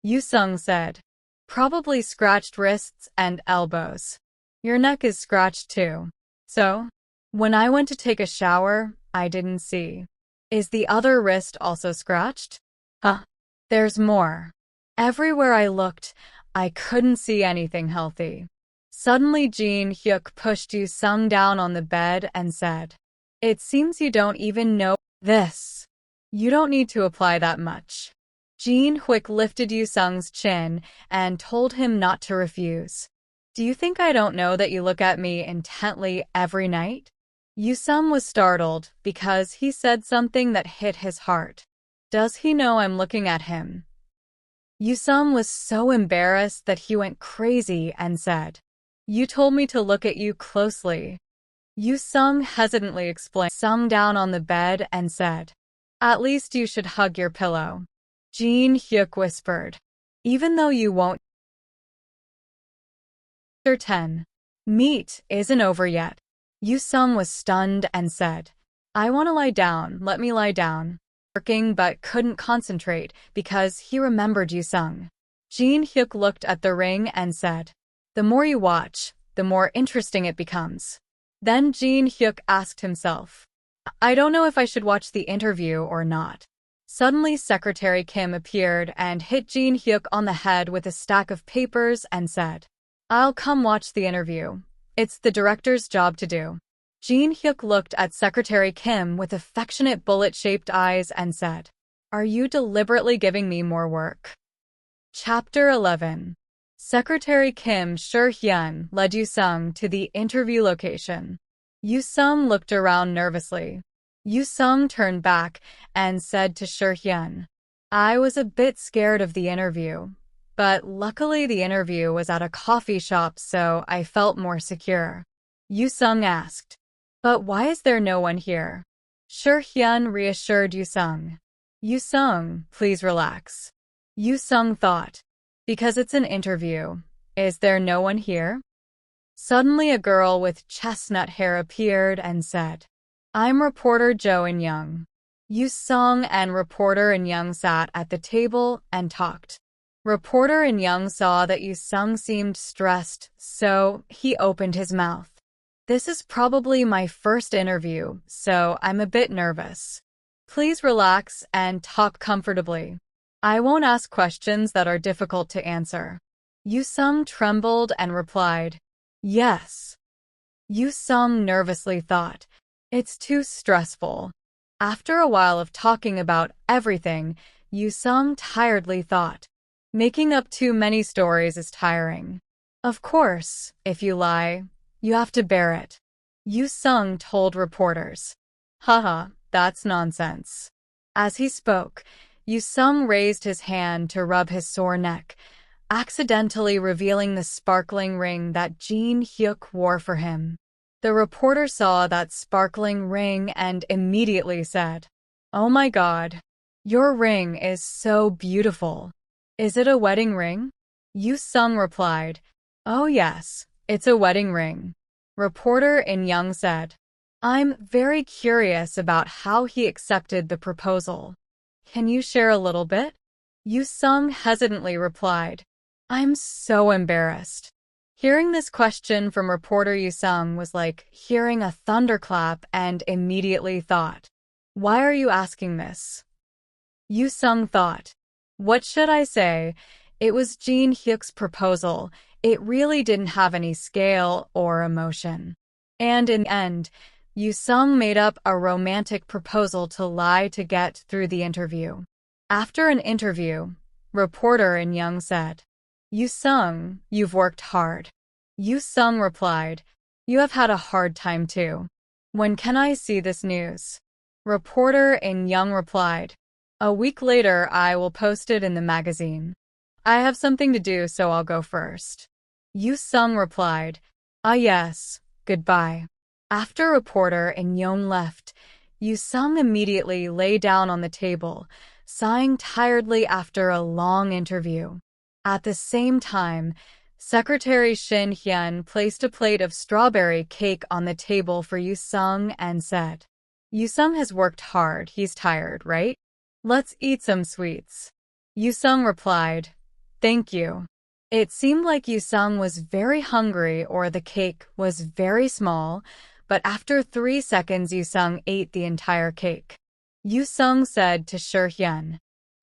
Yoosung said, "Probably scratched wrists and elbows. Your neck is scratched too." "So? When I went to take a shower, I didn't see. Is the other wrist also scratched?" "Huh. There's more. Everywhere I looked, I couldn't see anything healthy." Suddenly Jin Hyuk pushed Yoosung down on the bed and said, "It seems you don't even know this. You don't need to apply that much." Jin Hyuk lifted Yoosung's chin and told him not to refuse. "Do you think I don't know that you look at me intently every night?" Yoosung was startled because he said something that hit his heart. "Does he know I'm looking at him?" Yoosung was so embarrassed that he went crazy and said, "You told me to look at you closely." Yoosung hesitantly explained, sung down on the bed and said, "At least you should hug your pillow." Jin Hyuk whispered, "Even though you won't." Chapter 10. Meet isn't over yet. Yoosung was stunned and said, "I want to lie down, let me lie down." Working but couldn't concentrate because he remembered Yoosung. Jin Hyuk looked at the ring and said, "The more you watch, the more interesting it becomes." Then Jin Hyuk asked himself, "I don't know if I should watch the interview or not." Suddenly Secretary Kim appeared and hit Jin Hyuk on the head with a stack of papers and said, "I'll come watch the interview. It's the director's job to do." Jin Hyuk looked at Secretary Kim with affectionate bullet-shaped eyes and said, "Are you deliberately giving me more work?" Chapter 11. Secretary Kim Sure-hyun led Yoosung to the interview location. Yoosung looked around nervously. Yoosung turned back and said to Sure-hyun, "I was a bit scared of the interview, but luckily the interview was at a coffee shop, so I felt more secure." Yoosung asked, "But why is there no one here?" Sure-hyun reassured Yoosung. "Yoosung, please relax." Yoosung thought, "Because it's an interview, is there no one here?" Suddenly a girl with chestnut hair appeared and said, "I'm reporter Jo In-young." Yoosung and reporter In-young sat at the table and talked. Reporter In-young saw that Yoosung seemed stressed, so he opened his mouth. "This is probably my first interview, so I'm a bit nervous." Please relax and talk comfortably. I won't ask questions that are difficult to answer. Yu-sung trembled and replied, yes. Yu-sung nervously thought, it's too stressful. After a while of talking about everything, Yu-sung tiredly thought, making up too many stories is tiring. Of course, if you lie, you have to bear it. Yu-sung told reporters. Haha, that's nonsense. As he spoke, Yu-sung raised his hand to rub his sore neck, accidentally revealing the sparkling ring that Jin Hyuk wore for him. The reporter saw that sparkling ring and immediately said, oh my god, your ring is so beautiful. Is it a wedding ring? Yu-sung replied, oh yes, it's a wedding ring. Reporter In Young said, I'm very curious about how he accepted the proposal. Can you share a little bit? Yu-sung hesitantly replied, I'm so embarrassed. Hearing this question from reporter Yu-sung was like hearing a thunderclap and immediately thought, why are you asking this? Yu-sung thought, what should I say? It was Jin Hyuk's proposal. It really didn't have any scale or emotion. And in the end, Yu-sung made up a romantic proposal to lie to get through the interview. After an interview, reporter In Young said, Yu-sung, you've worked hard. Yu-sung replied, you have had a hard time too. When can I see this news? Reporter In Young replied, a week later I will post it in the magazine. I have something to do, so I'll go first. Yu-sung replied, ah yes, goodbye. After reporter In Young left, Yu-sung immediately lay down on the table, sighing tiredly after a long interview. At the same time, Secretary Shin Hyun placed a plate of strawberry cake on the table for Yu-sung and said, Yu-sung has worked hard, he's tired, right? Let's eat some sweets. Yu-sung replied, thank you. It seemed like Yu-sung was very hungry or the cake was very small, but after 3 seconds Yu-sung ate the entire cake. Yu-sung said to Shin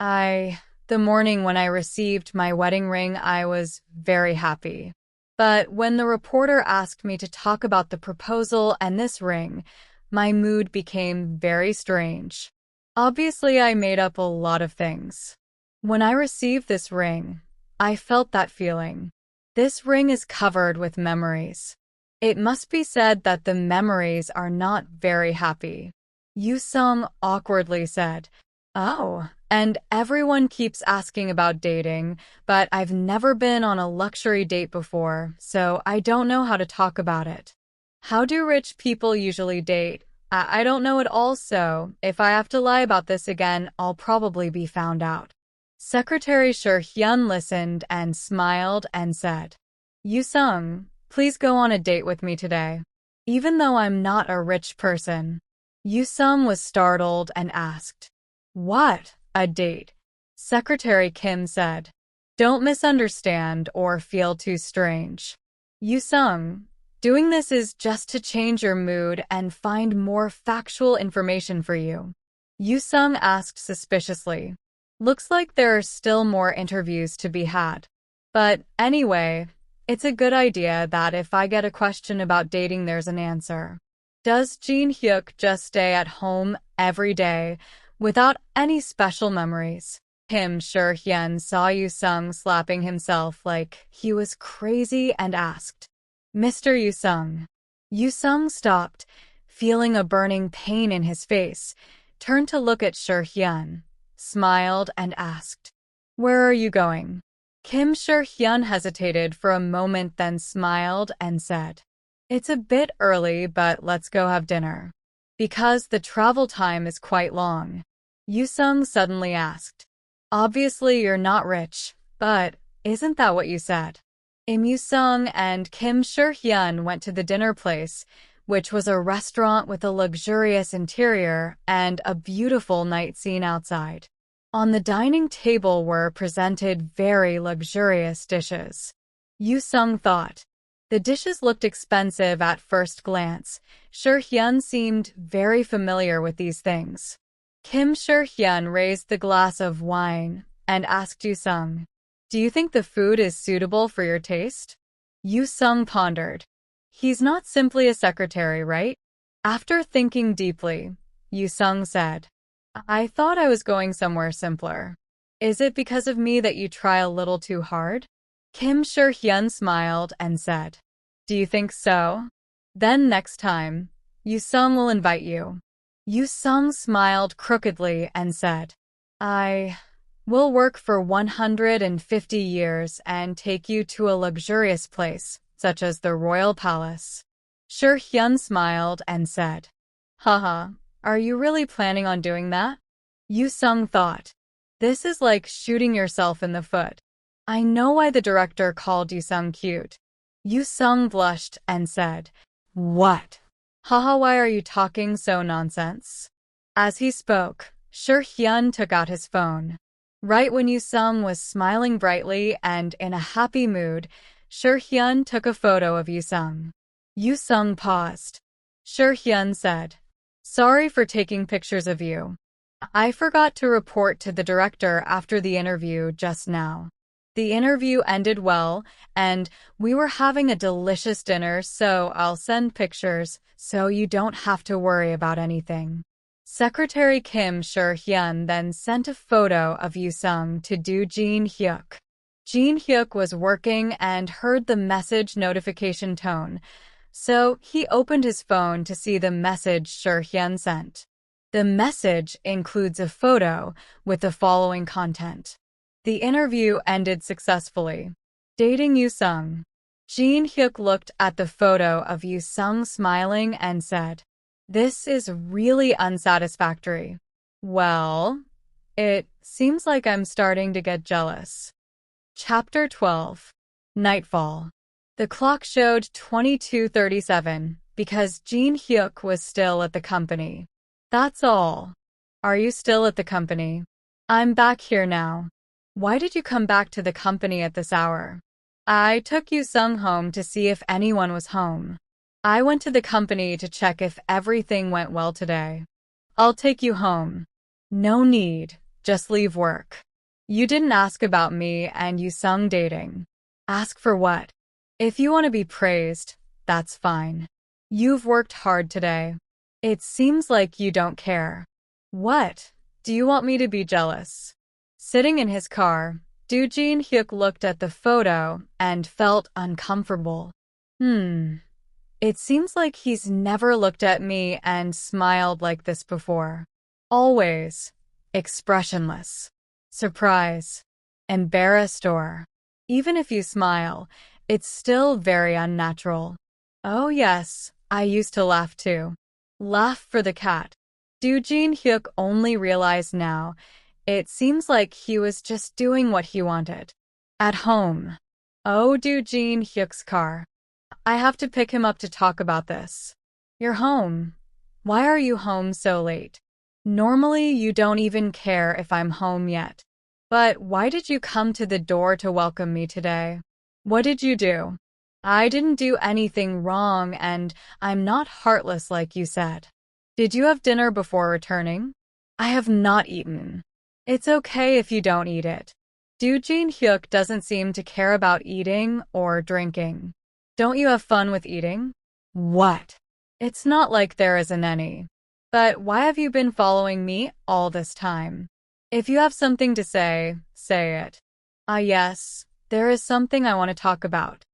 Hyun, the morning when I received my wedding ring, I was very happy. But when the reporter asked me to talk about the proposal and this ring, my mood became very strange. Obviously, I made up a lot of things. When I received this ring, I felt that feeling. This ring is covered with memories. It must be said that the memories are not very happy. Yu-sung awkwardly said, oh, and everyone keeps asking about dating, but I've never been on a luxury date before, so I don't know how to talk about it. How do rich people usually date? I don't know at all, so if I have to lie about this again, I'll probably be found out. Secretary Shin Hyun listened and smiled and said, Yu-sung, please go on a date with me today. Even though I'm not a rich person. Yu-sung was startled and asked, what? A date? Secretary Kim said, don't misunderstand or feel too strange. Yu-sung, doing this is just to change your mood and find more factual information for you. Yu-sung asked suspiciously, looks like there are still more interviews to be had. But anyway, it's a good idea that if I get a question about dating, there's an answer. Does Jin Hyuk just stay at home every day without any special memories? Shin Hyun saw Yu-sung slapping himself like he was crazy and asked, Mr. Yu-sung. Yu-sung stopped, feeling a burning pain in his face, turned to look at Shin Hyun, smiled and asked, where are you going? Shin Hyun hesitated for a moment, then smiled and said, it's a bit early, but let's go have dinner. Because the travel time is quite long. Yu-sung suddenly asked, obviously you're not rich, but isn't that what you said? Yu-sung and Shin Hyun went to the dinner place, which was a restaurant with a luxurious interior and a beautiful night scene outside. On the dining table were presented very luxurious dishes. Yu-sung thought, the dishes looked expensive at first glance. Shin Hyun seemed very familiar with these things. Kim Sher-hyun raised the glass of wine and asked Yu-sung, "Do you think the food is suitable for your taste?" Yu-sung pondered. He's not simply a secretary, right? After thinking deeply, Yu-sung said, "I thought I was going somewhere simpler. Is it because of me that you try a little too hard?" Kim Sher-hyun smiled and said, "Do you think so? Then next time, Yu-sung will invite you." Yu-sung smiled crookedly and said, "I will work for 150 years and take you to a luxurious place, such as the royal palace." Sher-hyun smiled and said, "Haha, are you really planning on doing that?" Yu-sung thought, "This is like shooting yourself in the foot. I know why the director called Yu-sung cute." Yu-sung blushed and said, "What? Haha, why are you talking so nonsense?" As he spoke, Sher-hyun took out his phone. Right when Yu-sung was smiling brightly and in a happy mood, Sher-hyun took a photo of Yu-sung. Yu-sung paused. Sher-hyun said, "Sorry for taking pictures of you. I forgot to report to the director after the interview just now." The interview ended well, and we were having a delicious dinner, so I'll send pictures so you don't have to worry about anything. Secretary Kim Sher-hyun then sent a photo of Yu-sung to Do Jin-hyuk. Jin-hyuk was working and heard the message notification tone, so he opened his phone to see the message Sher-hyun sent. The message includes a photo with the following content. The interview ended successfully. Dating Yu-sung. Jin-hyuk looked at the photo of Yu-sung smiling and said, "This is really unsatisfactory. Well, it seems like I'm starting to get jealous." Chapter 12. Nightfall. The clock showed 22:37 because Jin-hyuk was still at the company. "That's all. Are you still at the company?" "I'm back here now." "Why did you come back to the company at this hour?" "I took Yu-sung home to see if anyone was home. I went to the company to check if everything went well today." "I'll take you home." "No need, just leave work." "You didn't ask about me and Yu-sung dating." "Ask for what?" "If you want to be praised, that's fine. You've worked hard today. It seems like you don't care." "What? Do you want me to be jealous?" Sitting in his car, Do Jin-hyuk looked at the photo and felt uncomfortable. It seems like he's never looked at me and smiled like this before. Always expressionless, surprised, embarrassed, or even if you smile, it's still very unnatural. "Oh yes, I used to laugh too." Laugh for the cat. Do Jin-hyuk only realized now it seems like he was just doing what he wanted. At home. Oh, Do Jin-hyuk's car. "I have to pick him up to talk about this." "You're home. Why are you home so late? Normally you don't even care if I'm home yet. But why did you come to the door to welcome me today? What did you do?" "I didn't do anything wrong and I'm not heartless like you said." "Did you have dinner before returning?" "I have not eaten." "It's okay if you don't eat it." Do Jin-hyuk doesn't seem to care about eating or drinking. "Don't you have fun with eating?" "What?" "It's not like there isn't any. But why have you been following me all this time? If you have something to say, say it." Yes, there is something I want to talk about.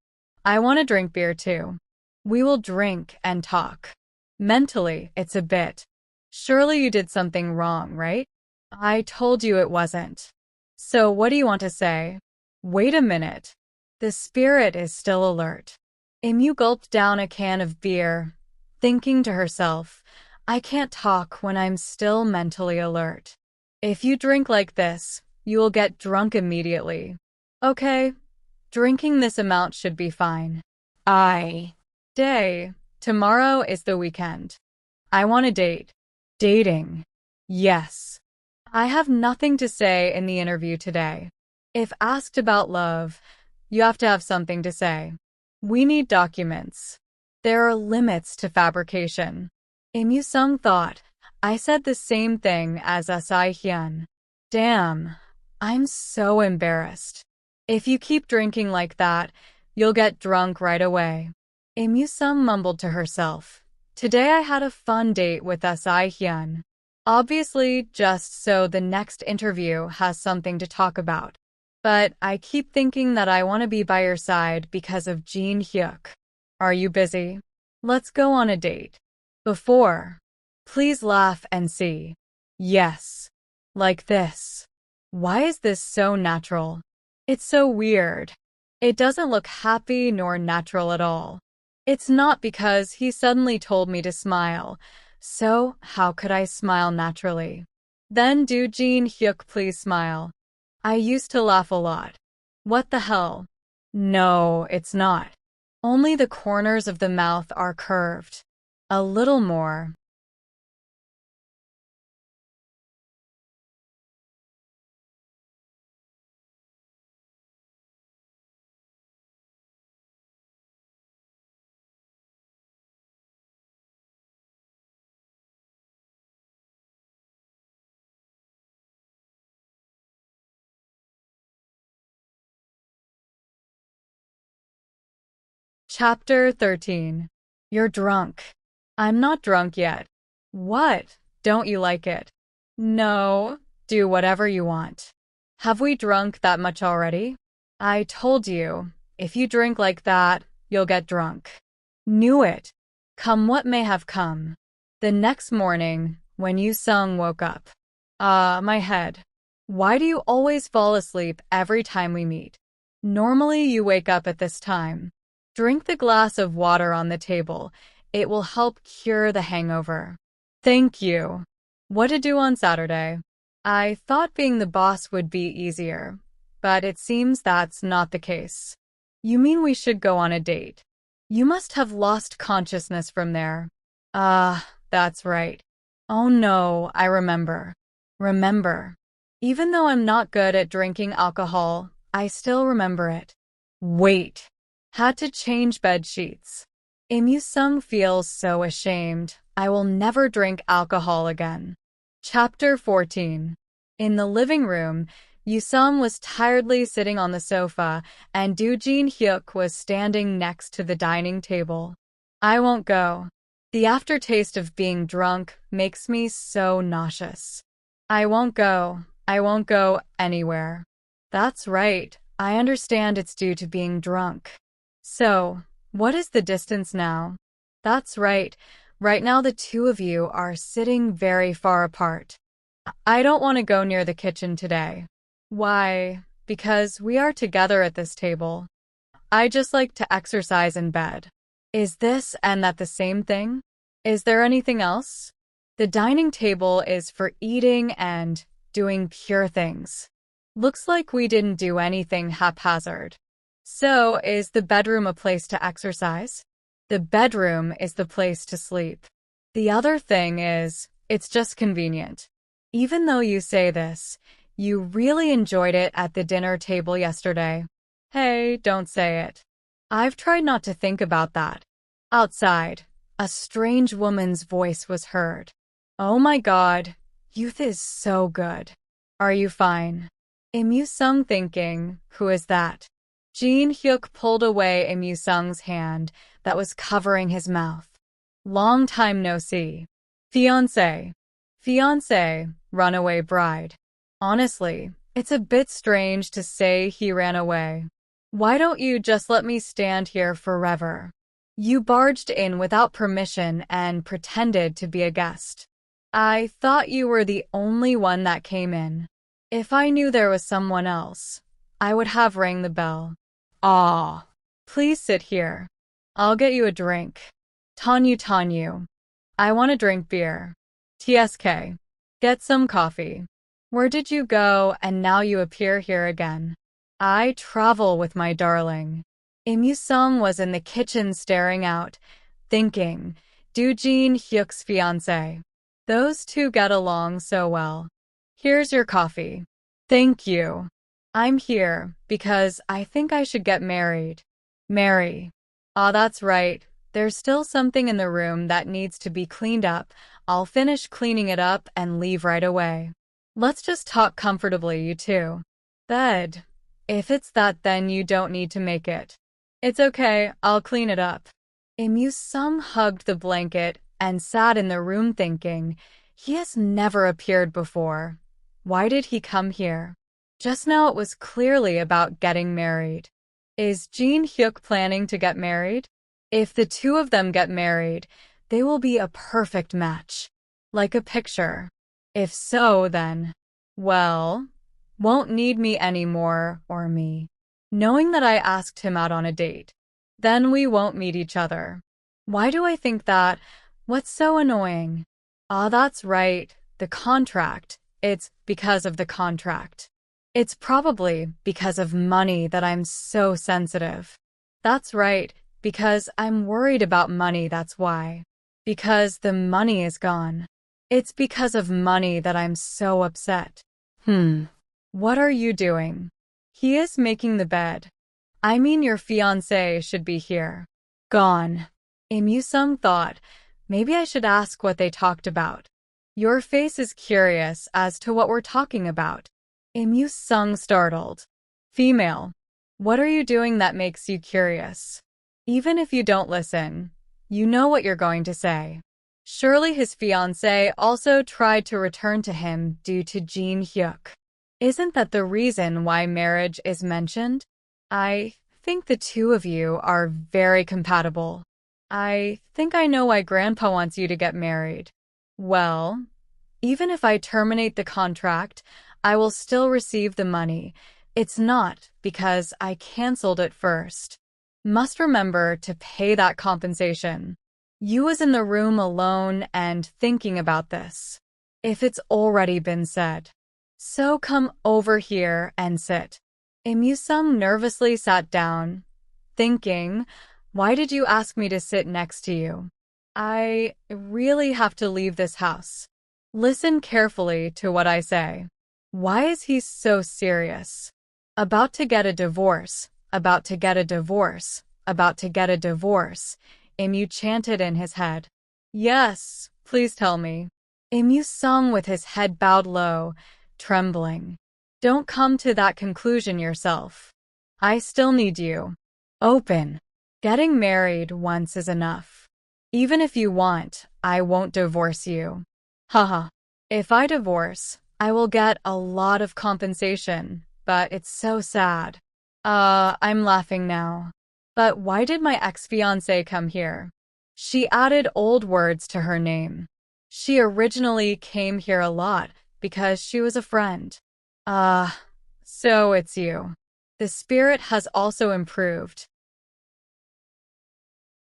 I want to drink beer too." "We will drink and talk." Mentally, it's a bit. Surely you did something wrong, right? "I told you it wasn't." "So what do you want to say?" "Wait a minute." The spirit is still alert. Emu gulped down a can of beer, thinking to herself, "I can't talk when I'm still mentally alert. If you drink like this, you will get drunk immediately." "Okay, drinking this amount should be fine." Day. Tomorrow is the weekend. I want a date." "Dating?" "Yes. I have nothing to say in the interview today. If asked about love, you have to have something to say. We need documents. There are limits to fabrication." Im Yu-sung thought, I said the same thing as Si Hyun. Damn, I'm so embarrassed. If you keep drinking like that, you'll get drunk right away. Im Yu-sung mumbled to herself. Today I had a fun date with Si Hyun. Obviously, just so the next interview has something to talk about. But I keep thinking that I want to be by your side because of Jin Hyuk. Are you busy? Let's go on a date. Before. Please laugh and see. Yes. Like this. Why is this so natural? It's so weird. It doesn't look happy nor natural at all. It's not because he suddenly told me to smile. So, how could I smile naturally? Then do Jin Hyuk please smile. I used to laugh a lot. What the hell? No, it's not. Only the corners of the mouth are curved. A little more. Chapter 13. You're drunk. I'm not drunk yet. What? Don't you like it? No, do whatever you want. Have we drunk that much already? I told you, if you drink like that, you'll get drunk. Knew it. Come what may have come. The next morning, when Yu-sung woke up. My head. Why do you always fall asleep every time we meet? Normally you wake up at this time. Drink the glass of water on the table. It will help cure the hangover. Thank you. What to do on Saturday? I thought being the boss would be easier, but it seems that's not the case. You mean we should go on a date? You must have lost consciousness from there. That's right. Oh no, I remember. Remember. Even though I'm not good at drinking alcohol, I still remember it. Wait. Had to change bed sheets. Im Yu-sung feels so ashamed. I will never drink alcohol again. Chapter 14. In the living room, Yu-sung was tiredly sitting on the sofa, and Jin Hyuk was standing next to the dining table. I won't go. The aftertaste of being drunk makes me so nauseous. I won't go. I won't go anywhere. That's right. I understand it's due to being drunk. So, what is the distance now? That's right. Right now the two of you are sitting very far apart. I don't want to go near the kitchen today. Why? Because we are together at this table. I just like to exercise in bed. Is this and that the same thing? Is there anything else? The dining table is for eating and doing pure things. Looks like we didn't do anything haphazard. So, is the bedroom a place to exercise? The bedroom is the place to sleep. The other thing is, it's just convenient. Even though you say this, you really enjoyed it at the dinner table yesterday. Hey, don't say it. I've tried not to think about that. Outside, a strange woman's voice was heard. Oh my God, youth is so good. Are you fine? Im Yu-sung thinking, who is that? Jin Hyuk pulled away Im Yu-sung's hand that was covering his mouth. Long time no see. Fiancé. Fiancé, runaway bride. Honestly, it's a bit strange to say he ran away. Why don't you just let me stand here forever? You barged in without permission and pretended to be a guest. I thought you were the only one that came in. If I knew there was someone else, I would have rang the bell. Ah, please sit here. I'll get you a drink. Tanyu. I want to drink beer. TSK. Get some coffee. Where did you go and now you appear here again? I travel with my darling. Im Yu-sung was in the kitchen staring out, thinking, Jin Hyuk's fiancé. Those two get along so well. Here's your coffee. Thank you. I'm here because I think I should get married. Marry. Ah, that's right. There's still something in the room that needs to be cleaned up. I'll finish cleaning it up and leave right away. Let's just talk comfortably, you two. Bed. If it's that, then you don't need to make it. It's okay, I'll clean it up. Im-yu-sung hugged the blanket and sat in the room thinking, he has never appeared before. Why did he come here? Just now it was clearly about getting married. Is Jin-hyuk planning to get married? If the two of them get married, they will be a perfect match. Like a picture. If so, then, well, won't need me anymore, or me. Knowing that I asked him out on a date. Then we won't meet each other. Why do I think that? What's so annoying? Ah, that's right, the contract. It's because of the contract. It's probably because of money that I'm so sensitive. That's right, because I'm worried about money, that's why. Because the money is gone. It's because of money that I'm so upset. What are you doing? He is making the bed. I mean, your fiancé should be here. Gone. Im-yu-sung thought, maybe I should ask what they talked about. Your face is curious as to what we're talking about. Im-yu-sung startled. Female. What are you doing that makes you curious? Even if you don't listen, you know what you're going to say. Surely his fiancée also tried to return to him due to Jin-hyuk. Isn't that the reason why marriage is mentioned? I think the two of you are very compatible. I think I know why Grandpa wants you to get married. Well, even if I terminate the contract, I will still receive the money. It's not because I canceled it first. Must remember to pay that compensation. You was in the room alone and thinking about this. If it's already been said. So come over here and sit. Im-yu-sung nervously sat down, thinking, why did you ask me to sit next to you? I really have to leave this house. Listen carefully to what I say. Why is he so serious? About to get a divorce, about to get a divorce, about to get a divorce. Im-yu chanted in his head. Yes, please tell me. Im-yu-sung with his head bowed low, trembling. Don't come to that conclusion yourself. I still need you. Open. Getting married once is enough. Even if you want, I won't divorce you. Haha. If I divorce, I will get a lot of compensation, but it's so sad. I'm laughing now. But why did my ex-fiancé come here? She added old words to her name. She originally came here a lot because she was a friend. So it's you. The spirit has also improved.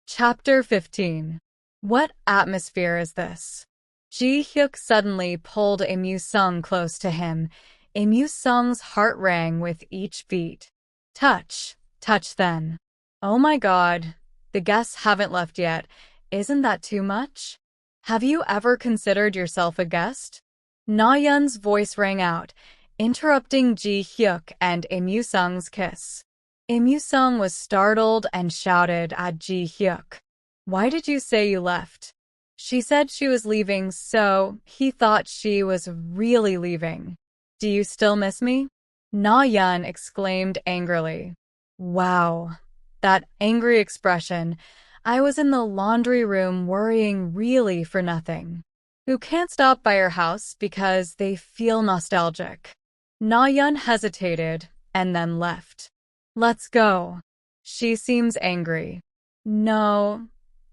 Chapter 15. What atmosphere is this? Ji-hyuk suddenly pulled Im-yu-sung close to him. Im-yu-sung's heart rang with each beat. Touch. Touch then. Oh my god. The guests haven't left yet. Isn't that too much? Have you ever considered yourself a guest? Na-yeon's voice rang out, interrupting Ji-hyuk and Im-yu-sung's kiss. Im-yu-sung was startled and shouted at Ji-hyuk. Why did you say you left? She said she was leaving, so he thought she was really leaving. Do you still miss me? Na-yeon exclaimed angrily. Wow, that angry expression. I was in the laundry room worrying really for nothing. Who can't stop by her house because they feel nostalgic. Na-yeon hesitated and then left. Let's go. She seems angry. No,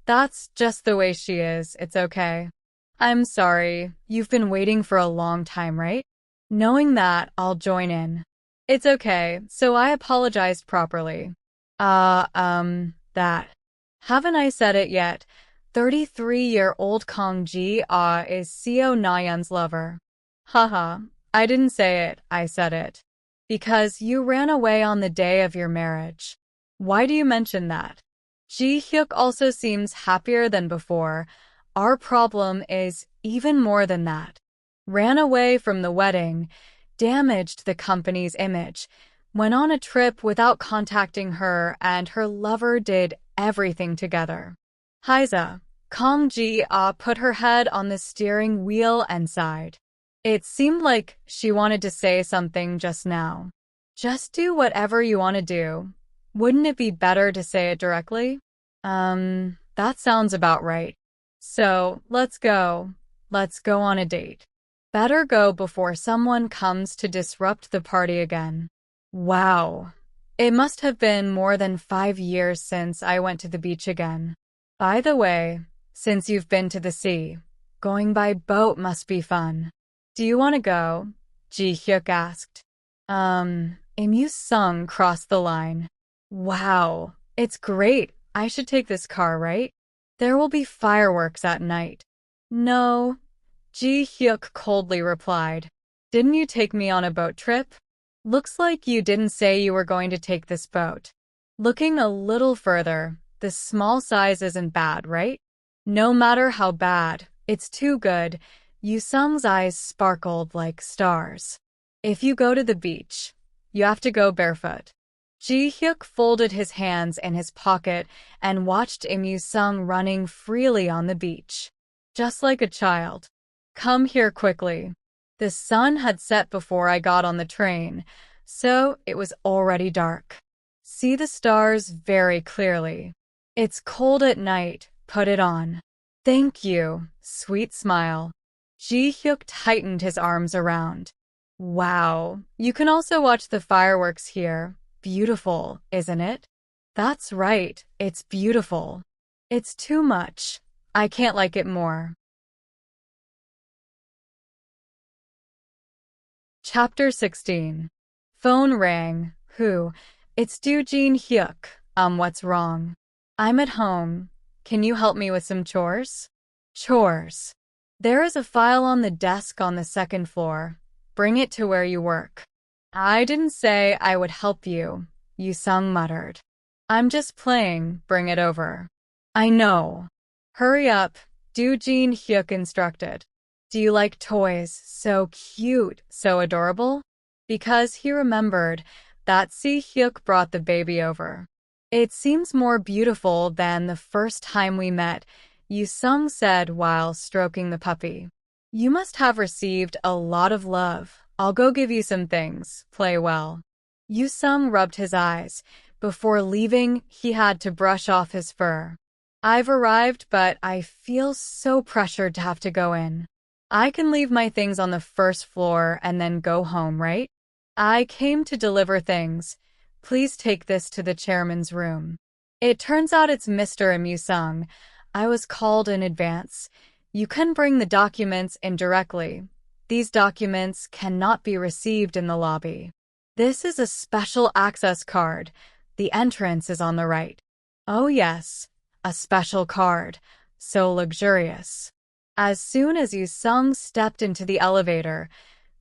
that's just the way she is. It's okay. I'm sorry. You've been waiting for a long time, right? Knowing that, I'll join in. It's okay, so I apologized properly. That. Haven't I said it yet? 33-year-old Kong Ji-ah is Seo Na-yeon's lover. Haha, I didn't say it, I said it. Because you ran away on the day of your marriage. Why do you mention that? Ji-hyuk also seems happier than before. Our problem is even more than that. Ran away from the wedding, damaged the company's image, went on a trip without contacting her, and her lover did everything together. Hyza, Kong Ji-ah put her head on the steering wheel and sighed. It seemed like she wanted to say something just now. Just do whatever you want to do. Wouldn't it be better to say it directly? That sounds about right. So, let's go. Let's go on a date. Better go before someone comes to disrupt the party again. Wow. It must have been more than 5 years since I went to the beach again. By the way, since you've been to the sea, going by boat must be fun. Do you want to go? Ji-hyuk asked. Im-sung crossed the line. Wow, it's great. I should take this car, right? There will be fireworks at night. No, Ji-hyuk coldly replied. Didn't you take me on a boat trip? Looks like you didn't say you were going to take this boat. Looking a little further, the small size isn't bad, right? No matter how bad, it's too good. Yu-sung's eyes sparkled like stars. If you go to the beach, you have to go barefoot. Ji-hyuk folded his hands in his pocket and watched Im-sung running freely on the beach. Just like a child. Come here quickly. The sun had set before I got on the train, so it was already dark. See the stars very clearly. It's cold at night, put it on. Thank you, sweet smile. Ji-hyuk tightened his arms around. Wow, you can also watch the fireworks here. Beautiful, isn't it? That's right, it's beautiful. It's too much. I can't like it more. Chapter 16. Phone rang. Who? It's Jin-hyuk. What's wrong? I'm at home. Can you help me with some chores? Chores. There is a file on the desk on the second floor. Bring it to where you work. I didn't say I would help you, Yu-sung muttered. I'm just playing, bring it over. I know. Hurry up, Jin-hyuk instructed. Do you like toys? So cute, so adorable? Because he remembered that Si-hyuk brought the baby over. It seems more beautiful than the first time we met, Yu-sung said while stroking the puppy. You must have received a lot of love. I'll go give you some things. Play well. Yu-sung rubbed his eyes. Before leaving, he had to brush off his fur. I've arrived, but I feel so pressured to have to go in. I can leave my things on the first floor and then go home, right? I came to deliver things. Please take this to the chairman's room. It turns out it's Mr. Im-sung. I was called in advance. You can bring the documents in directly. These documents cannot be received in the lobby. This is a special access card. The entrance is on the right. Oh yes, a special card. So luxurious. As soon as Yu-sung stepped into the elevator,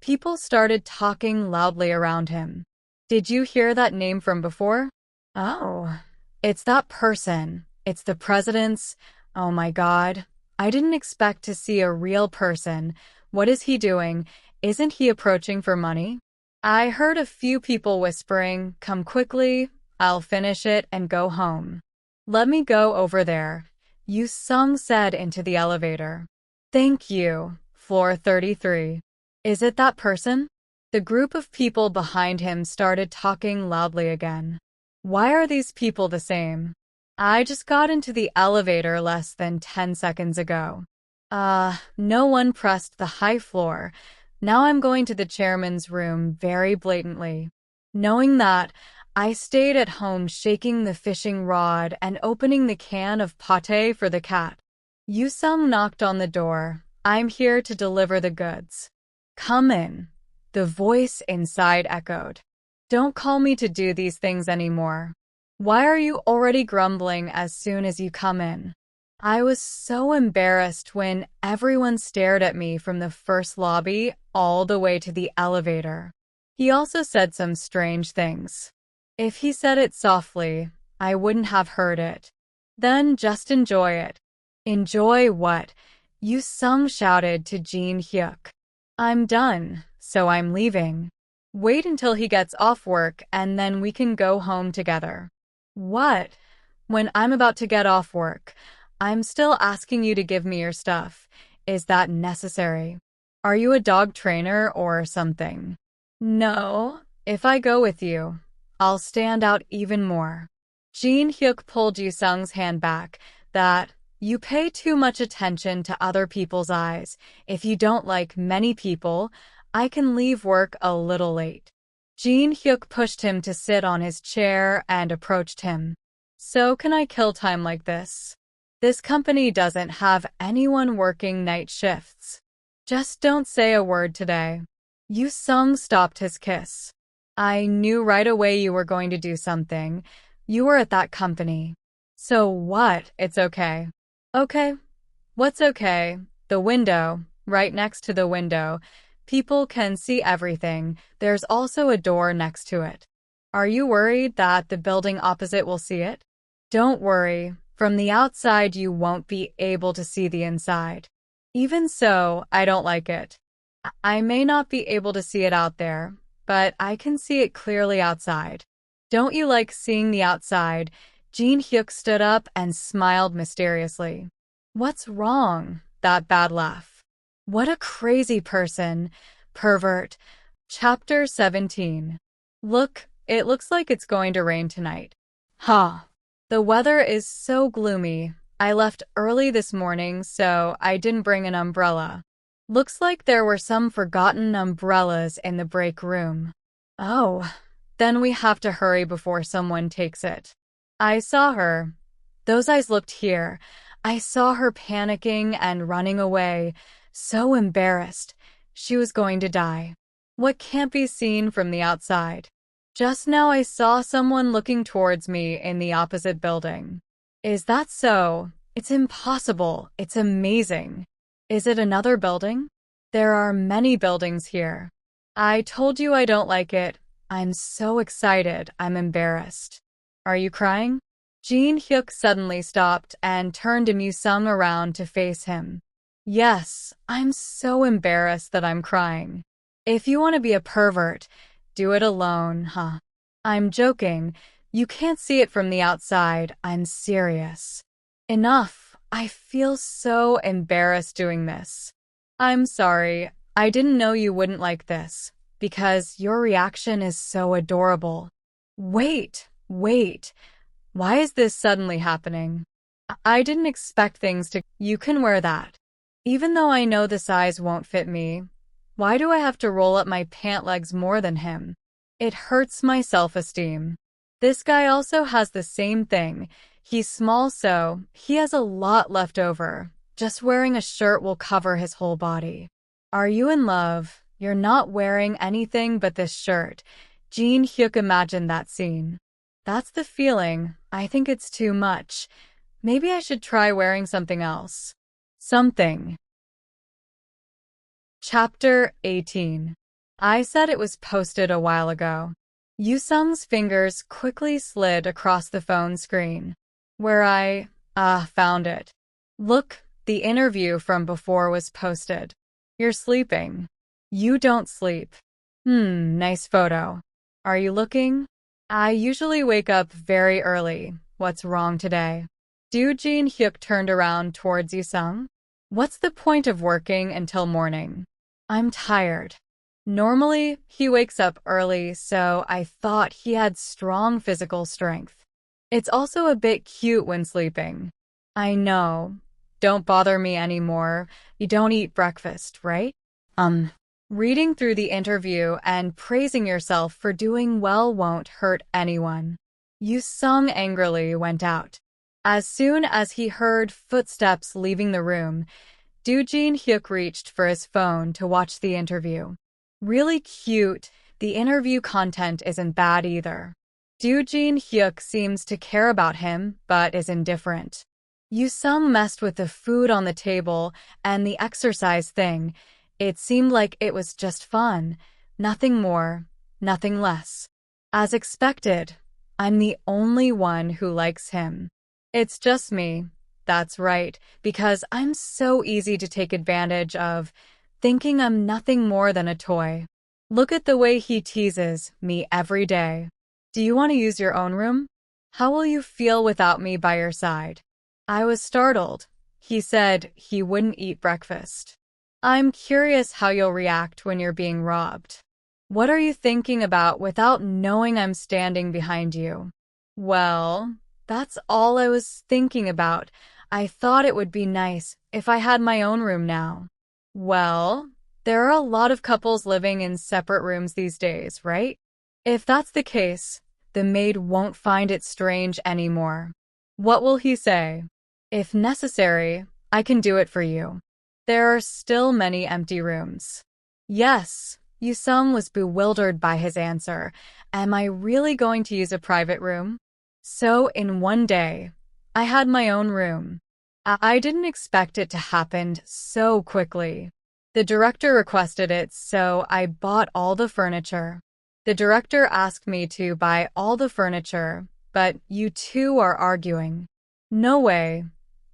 people started talking loudly around him. Did you hear that name from before? Oh, it's that person. It's the president's. Oh my God. I didn't expect to see a real person. What is he doing? Isn't he approaching for money? I heard a few people whispering, come quickly, I'll finish it and go home. Let me go over there, Yu-sung said into the elevator. Thank you, floor 33. Is it that person? The group of people behind him started talking loudly again. Why are these people the same? I just got into the elevator less than 10 seconds ago. No one pressed the high floor. Now I'm going to the chairman's room very blatantly. Knowing that, I stayed at home shaking the fishing rod and opening the can of pâté for the cat. Yu-sung knocked on the door. I'm here to deliver the goods. Come in. The voice inside echoed. Don't call me to do these things anymore. Why are you already grumbling as soon as you come in? I was so embarrassed when everyone stared at me from the first lobby all the way to the elevator. He also said some strange things. If he said it softly, I wouldn't have heard it. Then just enjoy it. Enjoy what? Yu-sung shouted to Jin-hyuk. I'm done, so I'm leaving. Wait until he gets off work and then we can go home together. What? When I'm about to get off work, I'm still asking you to give me your stuff. Is that necessary? Are you a dog trainer or something? No. If I go with you, I'll stand out even more. Jin Hyuk pulled Yoo-sung's hand back. That, you pay too much attention to other people's eyes. If you don't like many people, I can leave work a little late. Jin Hyuk pushed him to sit on his chair and approached him. So can I kill time like this? This company doesn't have anyone working night shifts. Just don't say a word today. Yoo-sung stopped his kiss. I knew right away you were going to do something. You were at that company. So what? It's okay. Okay. What's okay? The window, right next to the window. People can see everything. There's also a door next to it. Are you worried that the building opposite will see it? Don't worry. From the outside, you won't be able to see the inside. Even so, I don't like it. I may not be able to see it out there, but I can see it clearly outside. Don't you like seeing the outside? Jin Hyuk stood up and smiled mysteriously. What's wrong? That bad laugh. What a crazy person. Pervert. Chapter 17. Look, it looks like it's going to rain tonight. Huh. The weather is so gloomy. I left early this morning, so I didn't bring an umbrella. Looks like there were some forgotten umbrellas in the break room. Oh, then we have to hurry before someone takes it. I saw her. Those eyes looked here. I saw her panicking and running away, so embarrassed. She was going to die. What can't be seen from the outside? Just now I saw someone looking towards me in the opposite building. Is that so? It's impossible. It's amazing. Is it another building? There are many buildings here. I told you I don't like it. I'm so excited. I'm embarrassed. Are you crying? Jin Hyuk suddenly stopped and turned Yoo-sung around to face him. Yes, I'm so embarrassed that I'm crying. If you want to be a pervert, do it alone, huh? I'm joking. You can't see it from the outside. I'm serious. Enough. I feel so embarrassed doing this. I'm sorry. I didn't know you wouldn't like this, because your reaction is so adorable. Wait. Why is this suddenly happening? I didn't expect things to... You can wear that. Even though I know the size won't fit me, why do I have to roll up my pant legs more than him? It hurts my self-esteem. This guy also has the same thing. He's small, so he has a lot left over. Just wearing a shirt will cover his whole body. Are you in love? You're not wearing anything but this shirt. Jin Hyuk imagined that scene. That's the feeling. I think it's too much. Maybe I should try wearing something else. Something. Chapter 18. I said it was posted a while ago. Yoo-sung's fingers quickly slid across the phone screen. Where I, found it. Look, the interview from before was posted. You're sleeping. You don't sleep. Nice photo. Are you looking? I usually wake up very early. What's wrong today? Jin Hyuk turned around towards Yoo-sung. What's the point of working until morning? I'm tired. Normally, he wakes up early, so I thought he had strong physical strength. It's also a bit cute when sleeping. I know. Don't bother me anymore. You don't eat breakfast, right? Reading through the interview and praising yourself for doing well won't hurt anyone. Yoo-sung angrily went out. As soon as he heard footsteps leaving the room, Jin Hyuk reached for his phone to watch the interview. Really cute. The interview content isn't bad either. Jin Hyuk seems to care about him, but is indifferent. Yoo-sung messed with the food on the table and the exercise thing. It seemed like it was just fun. Nothing more, nothing less. As expected, I'm the only one who likes him. It's just me. That's right, because I'm so easy to take advantage of, thinking I'm nothing more than a toy. Look at the way he teases me every day. Do you want to use your own room? How will you feel without me by your side? I was startled. He said he wouldn't eat breakfast. I'm curious how you'll react when you're being robbed. What are you thinking about without knowing I'm standing behind you? Well, that's all I was thinking about. I thought it would be nice if I had my own room now. Well, there are a lot of couples living in separate rooms these days, right? If that's the case, the maid won't find it strange anymore. What will he say? If necessary, I can do it for you. There are still many empty rooms. Yes, Yusung was bewildered by his answer. Am I really going to use a private room? So in one day, I had my own room. I didn't expect it to happen so quickly. The director requested it, so I bought all the furniture. The director asked me to buy all the furniture, but you two are arguing. No way,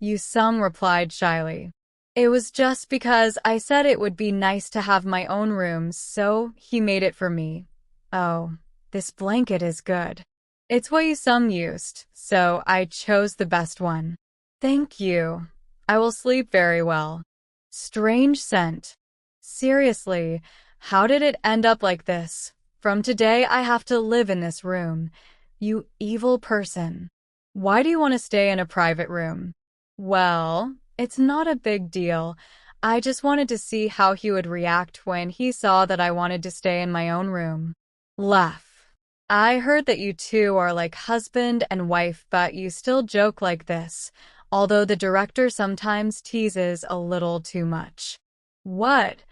Yusung replied shyly. It was just because I said it would be nice to have my own room, so he made it for me. Oh, this blanket is good. It's what Yusung used, so I chose the best one. Thank you. I will sleep very well. Strange scent. Seriously, how did it end up like this? From today, I have to live in this room. You evil person. Why do you want to stay in a private room? Well, it's not a big deal. I just wanted to see how he would react when he saw that I wanted to stay in my own room. Laugh. I heard that you two are like husband and wife, but you still joke like this, although the director sometimes teases a little too much. What?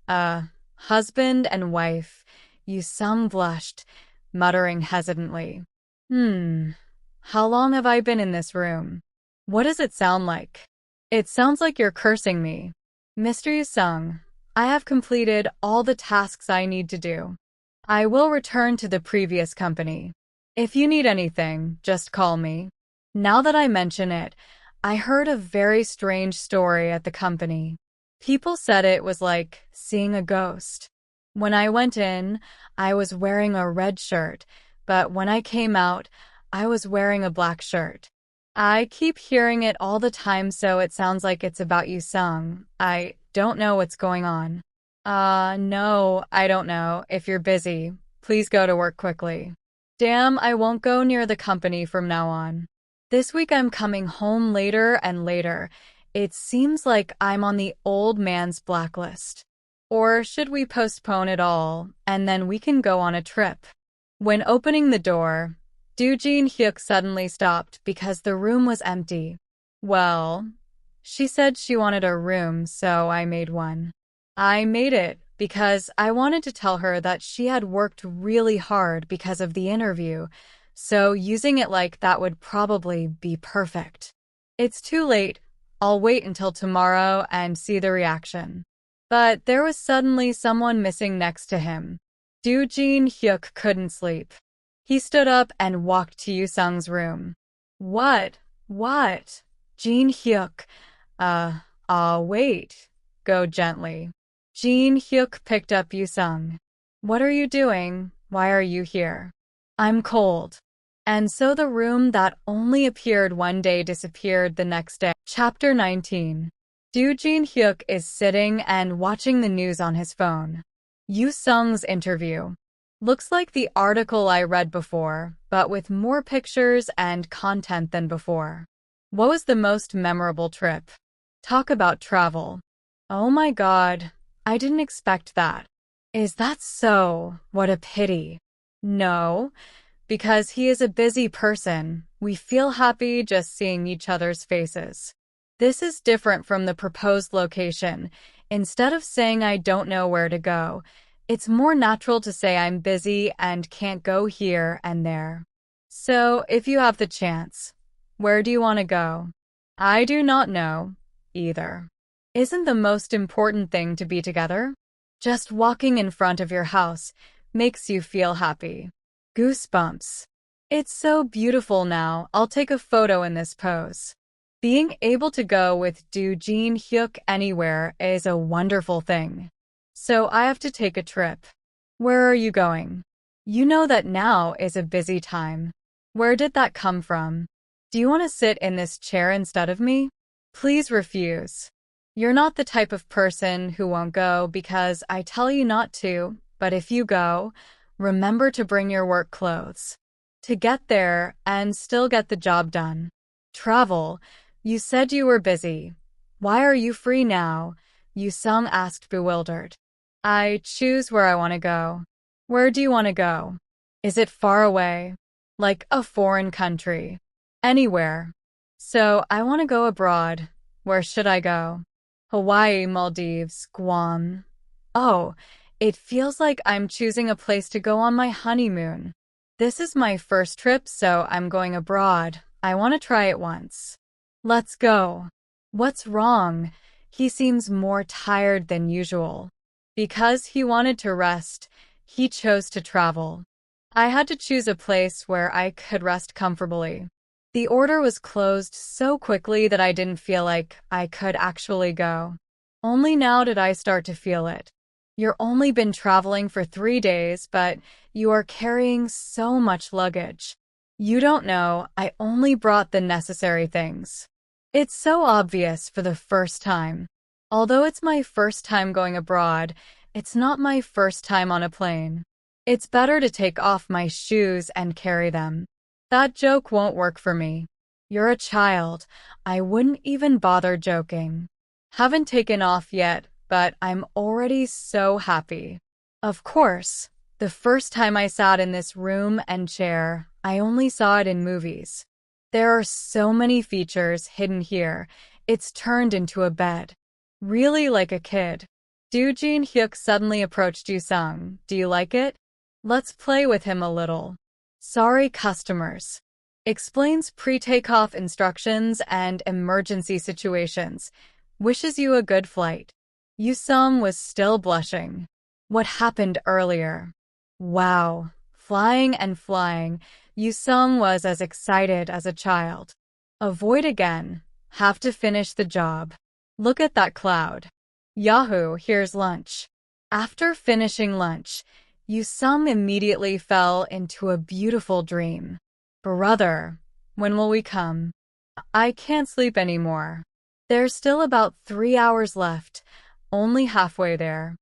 Husband and wife. Yusung blushed, muttering hesitantly. How long have I been in this room? What does it sound like? It sounds like you're cursing me. Mr. Yusung, I have completed all the tasks I need to do. I will return to the previous company. If you need anything, just call me. Now that I mention it, I heard a very strange story at the company. People said it was like seeing a ghost. When I went in, I was wearing a red shirt, but when I came out, I was wearing a black shirt. I keep hearing it all the time, so it sounds like it's about Yusung. I don't know what's going on. No, I don't know. If you're busy, please go to work quickly. Damn, I won't go near the company from now on. This week I'm coming home later and later. It seems like I'm on the old man's blacklist. Or should we postpone it all, and then we can go on a trip? When opening the door, Jin Hyuk suddenly stopped because the room was empty. Well, she said she wanted a room, so I made one. I made it because I wanted to tell her that she had worked really hard because of the interview, so using it like that would probably be perfect. It's too late. I'll wait until tomorrow and see the reaction. But there was suddenly someone missing next to him. Jin Hyuk couldn't sleep. He stood up and walked to Yusung's room. What? Jin Hyuk. Wait. Go gently. Jin Hyuk picked up Yusung. What are you doing? Why are you here? I'm cold. And so the room that only appeared one day disappeared the next day. Chapter 19. Jin Hyuk is sitting and watching the news on his phone. Yusung's interview. Looks like the article I read before, but with more pictures and content than before. What was the most memorable trip? Talk about travel. Oh my god, I didn't expect that. Is that so? What a pity. No, because he is a busy person. We feel happy just seeing each other's faces. This is different from the proposed location. Instead of saying I don't know where to go, it's more natural to say I'm busy and can't go here and there. So, if you have the chance, where do you want to go? I do not know, either. Isn't the most important thing to be together? Just walking in front of your house makes you feel happy. Goosebumps. It's so beautiful now. I'll take a photo in this pose. Being able to go with Jin Hyuk anywhere is a wonderful thing. So I have to take a trip. Where are you going? You know that now is a busy time. Where did that come from? Do you want to sit in this chair instead of me? Please refuse. You're not the type of person who won't go because I tell you not to, but if you go, remember to bring your work clothes. To get there and still get the job done. Travel. You said you were busy. Why are you free now? Yucong asked, bewildered. I choose where I want to go. Where do you want to go? Is it far away? Like a foreign country? Anywhere. So I want to go abroad. Where should I go? Hawaii, Maldives, Guam. Oh, it feels like I'm choosing a place to go on my honeymoon. This is my first trip, so I'm going abroad. I want to try it once. Let's go. What's wrong? He seems more tired than usual. Because he wanted to rest, he chose to travel. I had to choose a place where I could rest comfortably. The order was closed so quickly that I didn't feel like I could actually go. Only now did I start to feel it. You've only been traveling for 3 days, but you are carrying so much luggage. You don't know, I only brought the necessary things. It's so obvious for the first time. Although it's my first time going abroad, it's not my first time on a plane. It's better to take off my shoes and carry them. That joke won't work for me. You're a child. I wouldn't even bother joking. Haven't taken off yet, but I'm already so happy. Of course, the first time I sat in this room and chair, I only saw it in movies. There are so many features hidden here, it's turned into a bed. Really like a kid. Jin Hyuk suddenly approached Yucong. Do you like it? Let's play with him a little. Sorry, customers. Explains pre-takeoff instructions and emergency situations. Wishes you a good flight. Yucong was still blushing. What happened earlier? Wow. Flying and flying. Yucong was as excited as a child. Avoid again. Have to finish the job. Look at that cloud. Yahoo, here's lunch. After finishing lunch, Yucong immediately fell into a beautiful dream. Brother, when will we come? I can't sleep anymore. There's still about 3 hours left, only halfway there.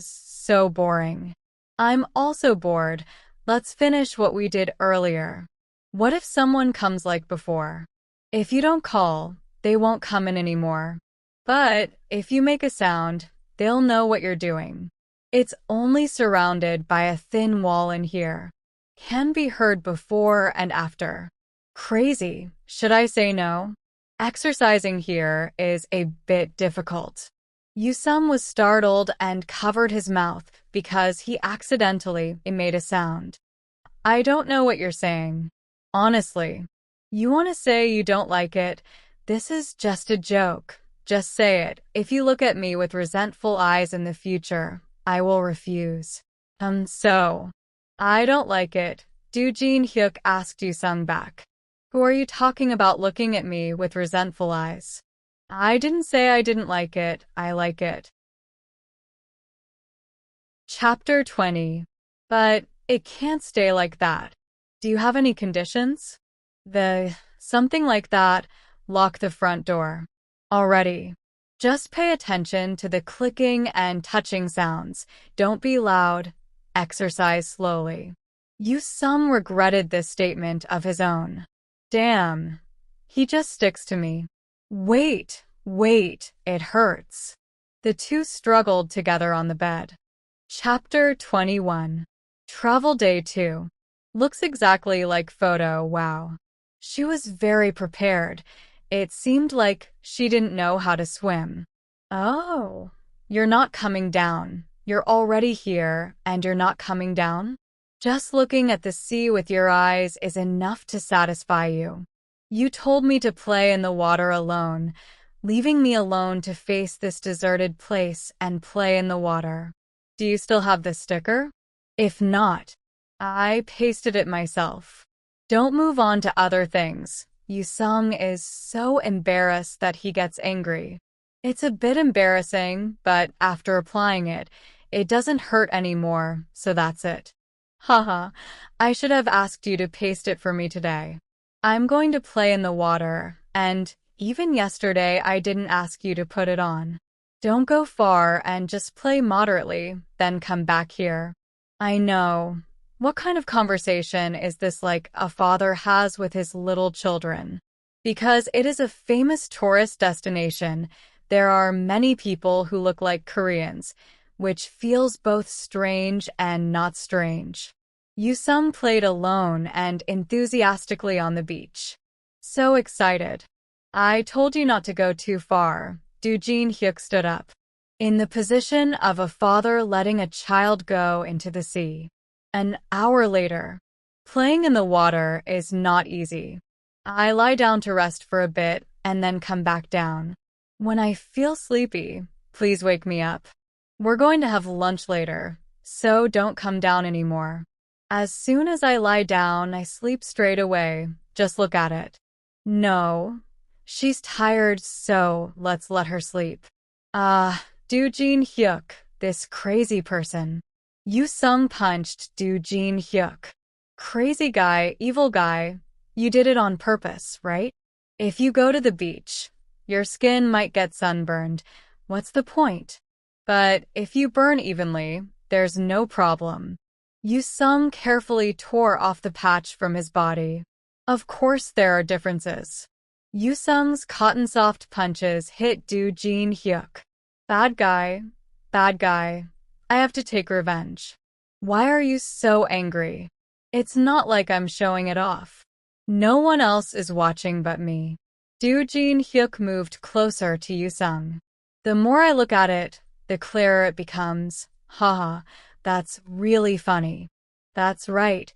So boring. I'm also bored. Let's finish what we did earlier. What if someone comes like before? If you don't call, they won't come in anymore. But if you make a sound, they'll know what you're doing. It's only surrounded by a thin wall in here. Can be heard before and after. Crazy. Should I say no? Exercising here is a bit difficult. Yucong was startled and covered his mouth because he accidentally made a sound. I don't know what you're saying. Honestly. You want to say you don't like it? This is just a joke. Just say it. If you look at me with resentful eyes in the future, I will refuse. So. I don't like it. Jin Hyuk asked Yucong back. Who are you talking about looking at me with resentful eyes? I didn't say I didn't like it. I like it. Chapter 20. But it can't stay like that. Do you have any conditions? Something like that. Lock the front door. Already. Just pay attention to the clicking and touching sounds. Don't be loud. Exercise slowly. Yucong regretted this statement of his own. Damn. He just sticks to me. Wait, it hurts. The two struggled together on the bed. Chapter 21. Travel Day 2. Looks exactly like photo, wow. She was very prepared. It seemed like she didn't know how to swim. Oh, you're not coming down. You're already here, and you're not coming down? Just looking at the sea with your eyes is enough to satisfy you. You told me to play in the water alone, leaving me alone to face this deserted place and play in the water. Do you still have the sticker? If not, I pasted it myself. Don't move on to other things. Yucong is so embarrassed that he gets angry. It's a bit embarrassing, but after applying it, it doesn't hurt anymore, so that's it. Haha, I should have asked you to paste it for me today. I'm going to play in the water, and even yesterday I didn't ask you to put it on. Don't go far and just play moderately, then come back here. I know. What kind of conversation is this like a father has with his little children? Because it is a famous tourist destination, there are many people who look like Koreans, which feels both strange and not strange. Yuseong played alone and enthusiastically on the beach. So excited. I told you not to go too far. Doo-jin Hyuk stood up. In the position of a father letting a child go into the sea. An hour later. Playing in the water is not easy. I lie down to rest for a bit and then come back down. When I feel sleepy, please wake me up. We're going to have lunch later, so don't come down anymore. As soon as I lie down, I sleep straight away. Just look at it. No. She's tired, so let's let her sleep. Doo-jin Hyuk, this crazy person. Yuseong punched Doo-jin Hyuk. Crazy guy, evil guy. You did it on purpose, right? If you go to the beach, your skin might get sunburned. What's the point? But if you burn evenly, there's no problem. Yuseong carefully tore off the patch from his body. Of course there are differences. Yuseong's cotton-soft punches hit Doo-jin Hyuk. Bad guy. Bad guy. I have to take revenge. Why are you so angry? It's not like I'm showing it off. No one else is watching but me. Doo-jin Hyuk moved closer to Yuseong. The more I look at it, the clearer it becomes. Haha, that's really funny. That's right.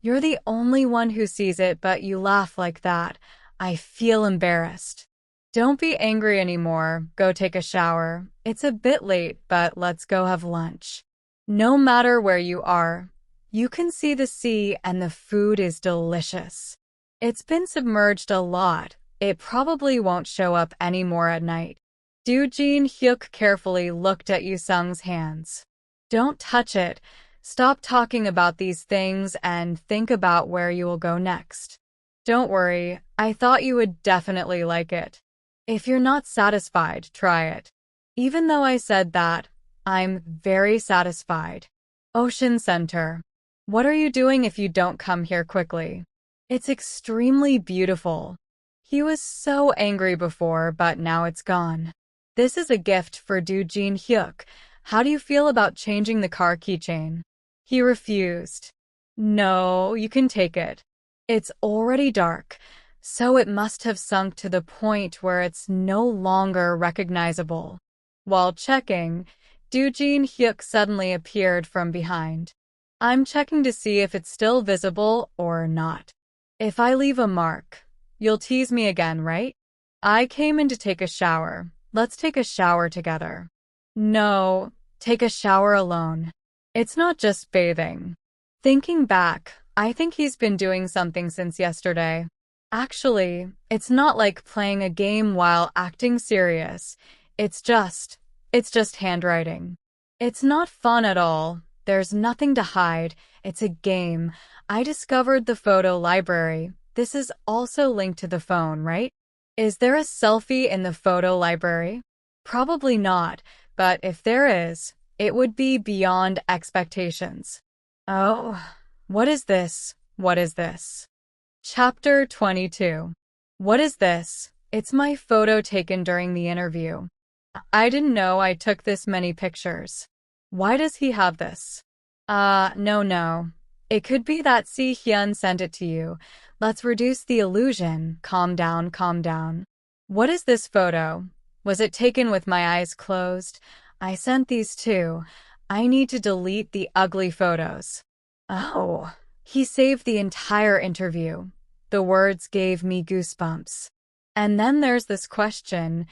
You're the only one who sees it, but you laugh like that. I feel embarrassed. Don't be angry anymore. Go take a shower. It's a bit late, but let's go have lunch. No matter where you are, you can see the sea and the food is delicious. It's been submerged a lot. It probably won't show up anymore at night. Doo-jin Hyuk carefully looked at Yuseong's hands. Don't touch it. Stop talking about these things and think about where you will go next. Don't worry, I thought you would definitely like it. If you're not satisfied, try it. Even though I said that, I'm very satisfied. Ocean Center. What are you doing if you don't come here quickly? It's extremely beautiful. He was so angry before, but now it's gone. This is a gift for Doo-jin Hyuk. How do you feel about changing the car keychain? He refused. No, you can take it. It's already dark, so it must have sunk to the point where it's no longer recognizable. While checking, Doo-jin Hyuk suddenly appeared from behind. I'm checking to see if it's still visible or not. If I leave a mark, you'll tease me again, right? I came in to take a shower. Let's take a shower together. No, take a shower alone. It's not just bathing. Thinking back, I think he's been doing something since yesterday. Actually, it's not like playing a game while acting serious. It's just handwriting. It's not fun at all. There's nothing to hide. It's a game. I discovered the photo library. This is also linked to the phone, right? Is there a selfie in the photo library? Probably not, but if there is, it would be beyond expectations. Oh, what is this? What is this? Chapter 22. What is this? It's my photo taken during the interview. I didn't know I took this many pictures. Why does he have this? No. It could be that Si-hyun sent it to you. Let's reduce the illusion. Calm down, calm down. What is this photo? Was it taken with my eyes closed? I sent these too. I need to delete the ugly photos. Oh, he saved the entire interview. The words gave me goosebumps. And then there's this question.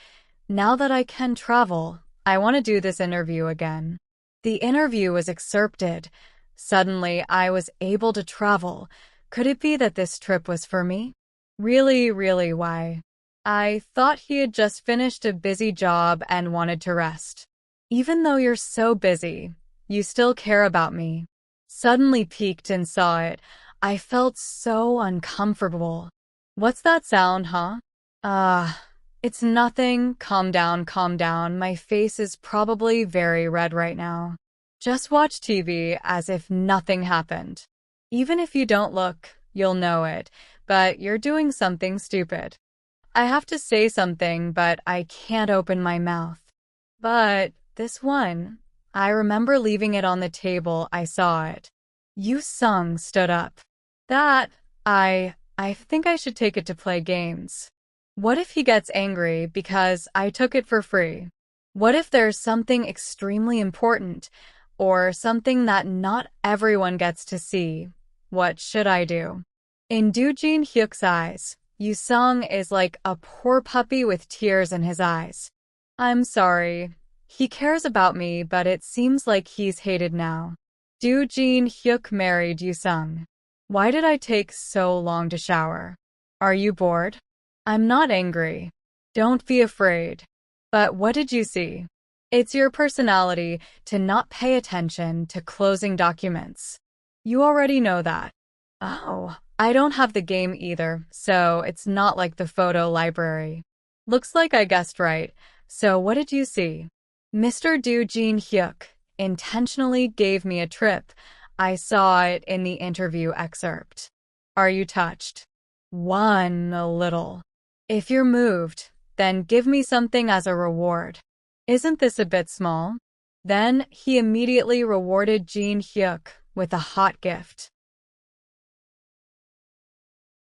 Now that I can travel, I want to do this interview again. The interview was excerpted. Suddenly, I was able to travel. Could it be that this trip was for me? Really, why? I thought he had just finished a busy job and wanted to rest. Even though you're so busy, you still care about me. Suddenly peeked and saw it. I felt so uncomfortable. What's that sound, huh? It's nothing. Calm down, calm down. My face is probably very red right now. Just watch TV as if nothing happened. Even if you don't look, you'll know it, but you're doing something stupid. I have to say something, but I can't open my mouth. But this one, I remember leaving it on the table. I saw it. Liucong stood up. I think I should take it to play games. What if he gets angry because I took it for free? What if there's something extremely important or something that not everyone gets to see? What should I do? In Doojin Hyuk's eyes, Liucong is like a poor puppy with tears in his eyes. I'm sorry. He cares about me, but it seems like he's hated now. Doojin Hyuk married Liucong. Why did I take so long to shower? Are you bored? I'm not angry. Don't be afraid. But what did you see? It's your personality to not pay attention to closing documents. You already know that. Oh, I don't have the game either, so it's not like the photo library. Looks like I guessed right. So what did you see? Mr. Doojin Hyuk intentionally gave me a trip. I saw it in the interview excerpt. Are you touched? A little. If you're moved, then give me something as a reward. Isn't this a bit small? Then he immediately rewarded Jin Hyuk with a hot gift.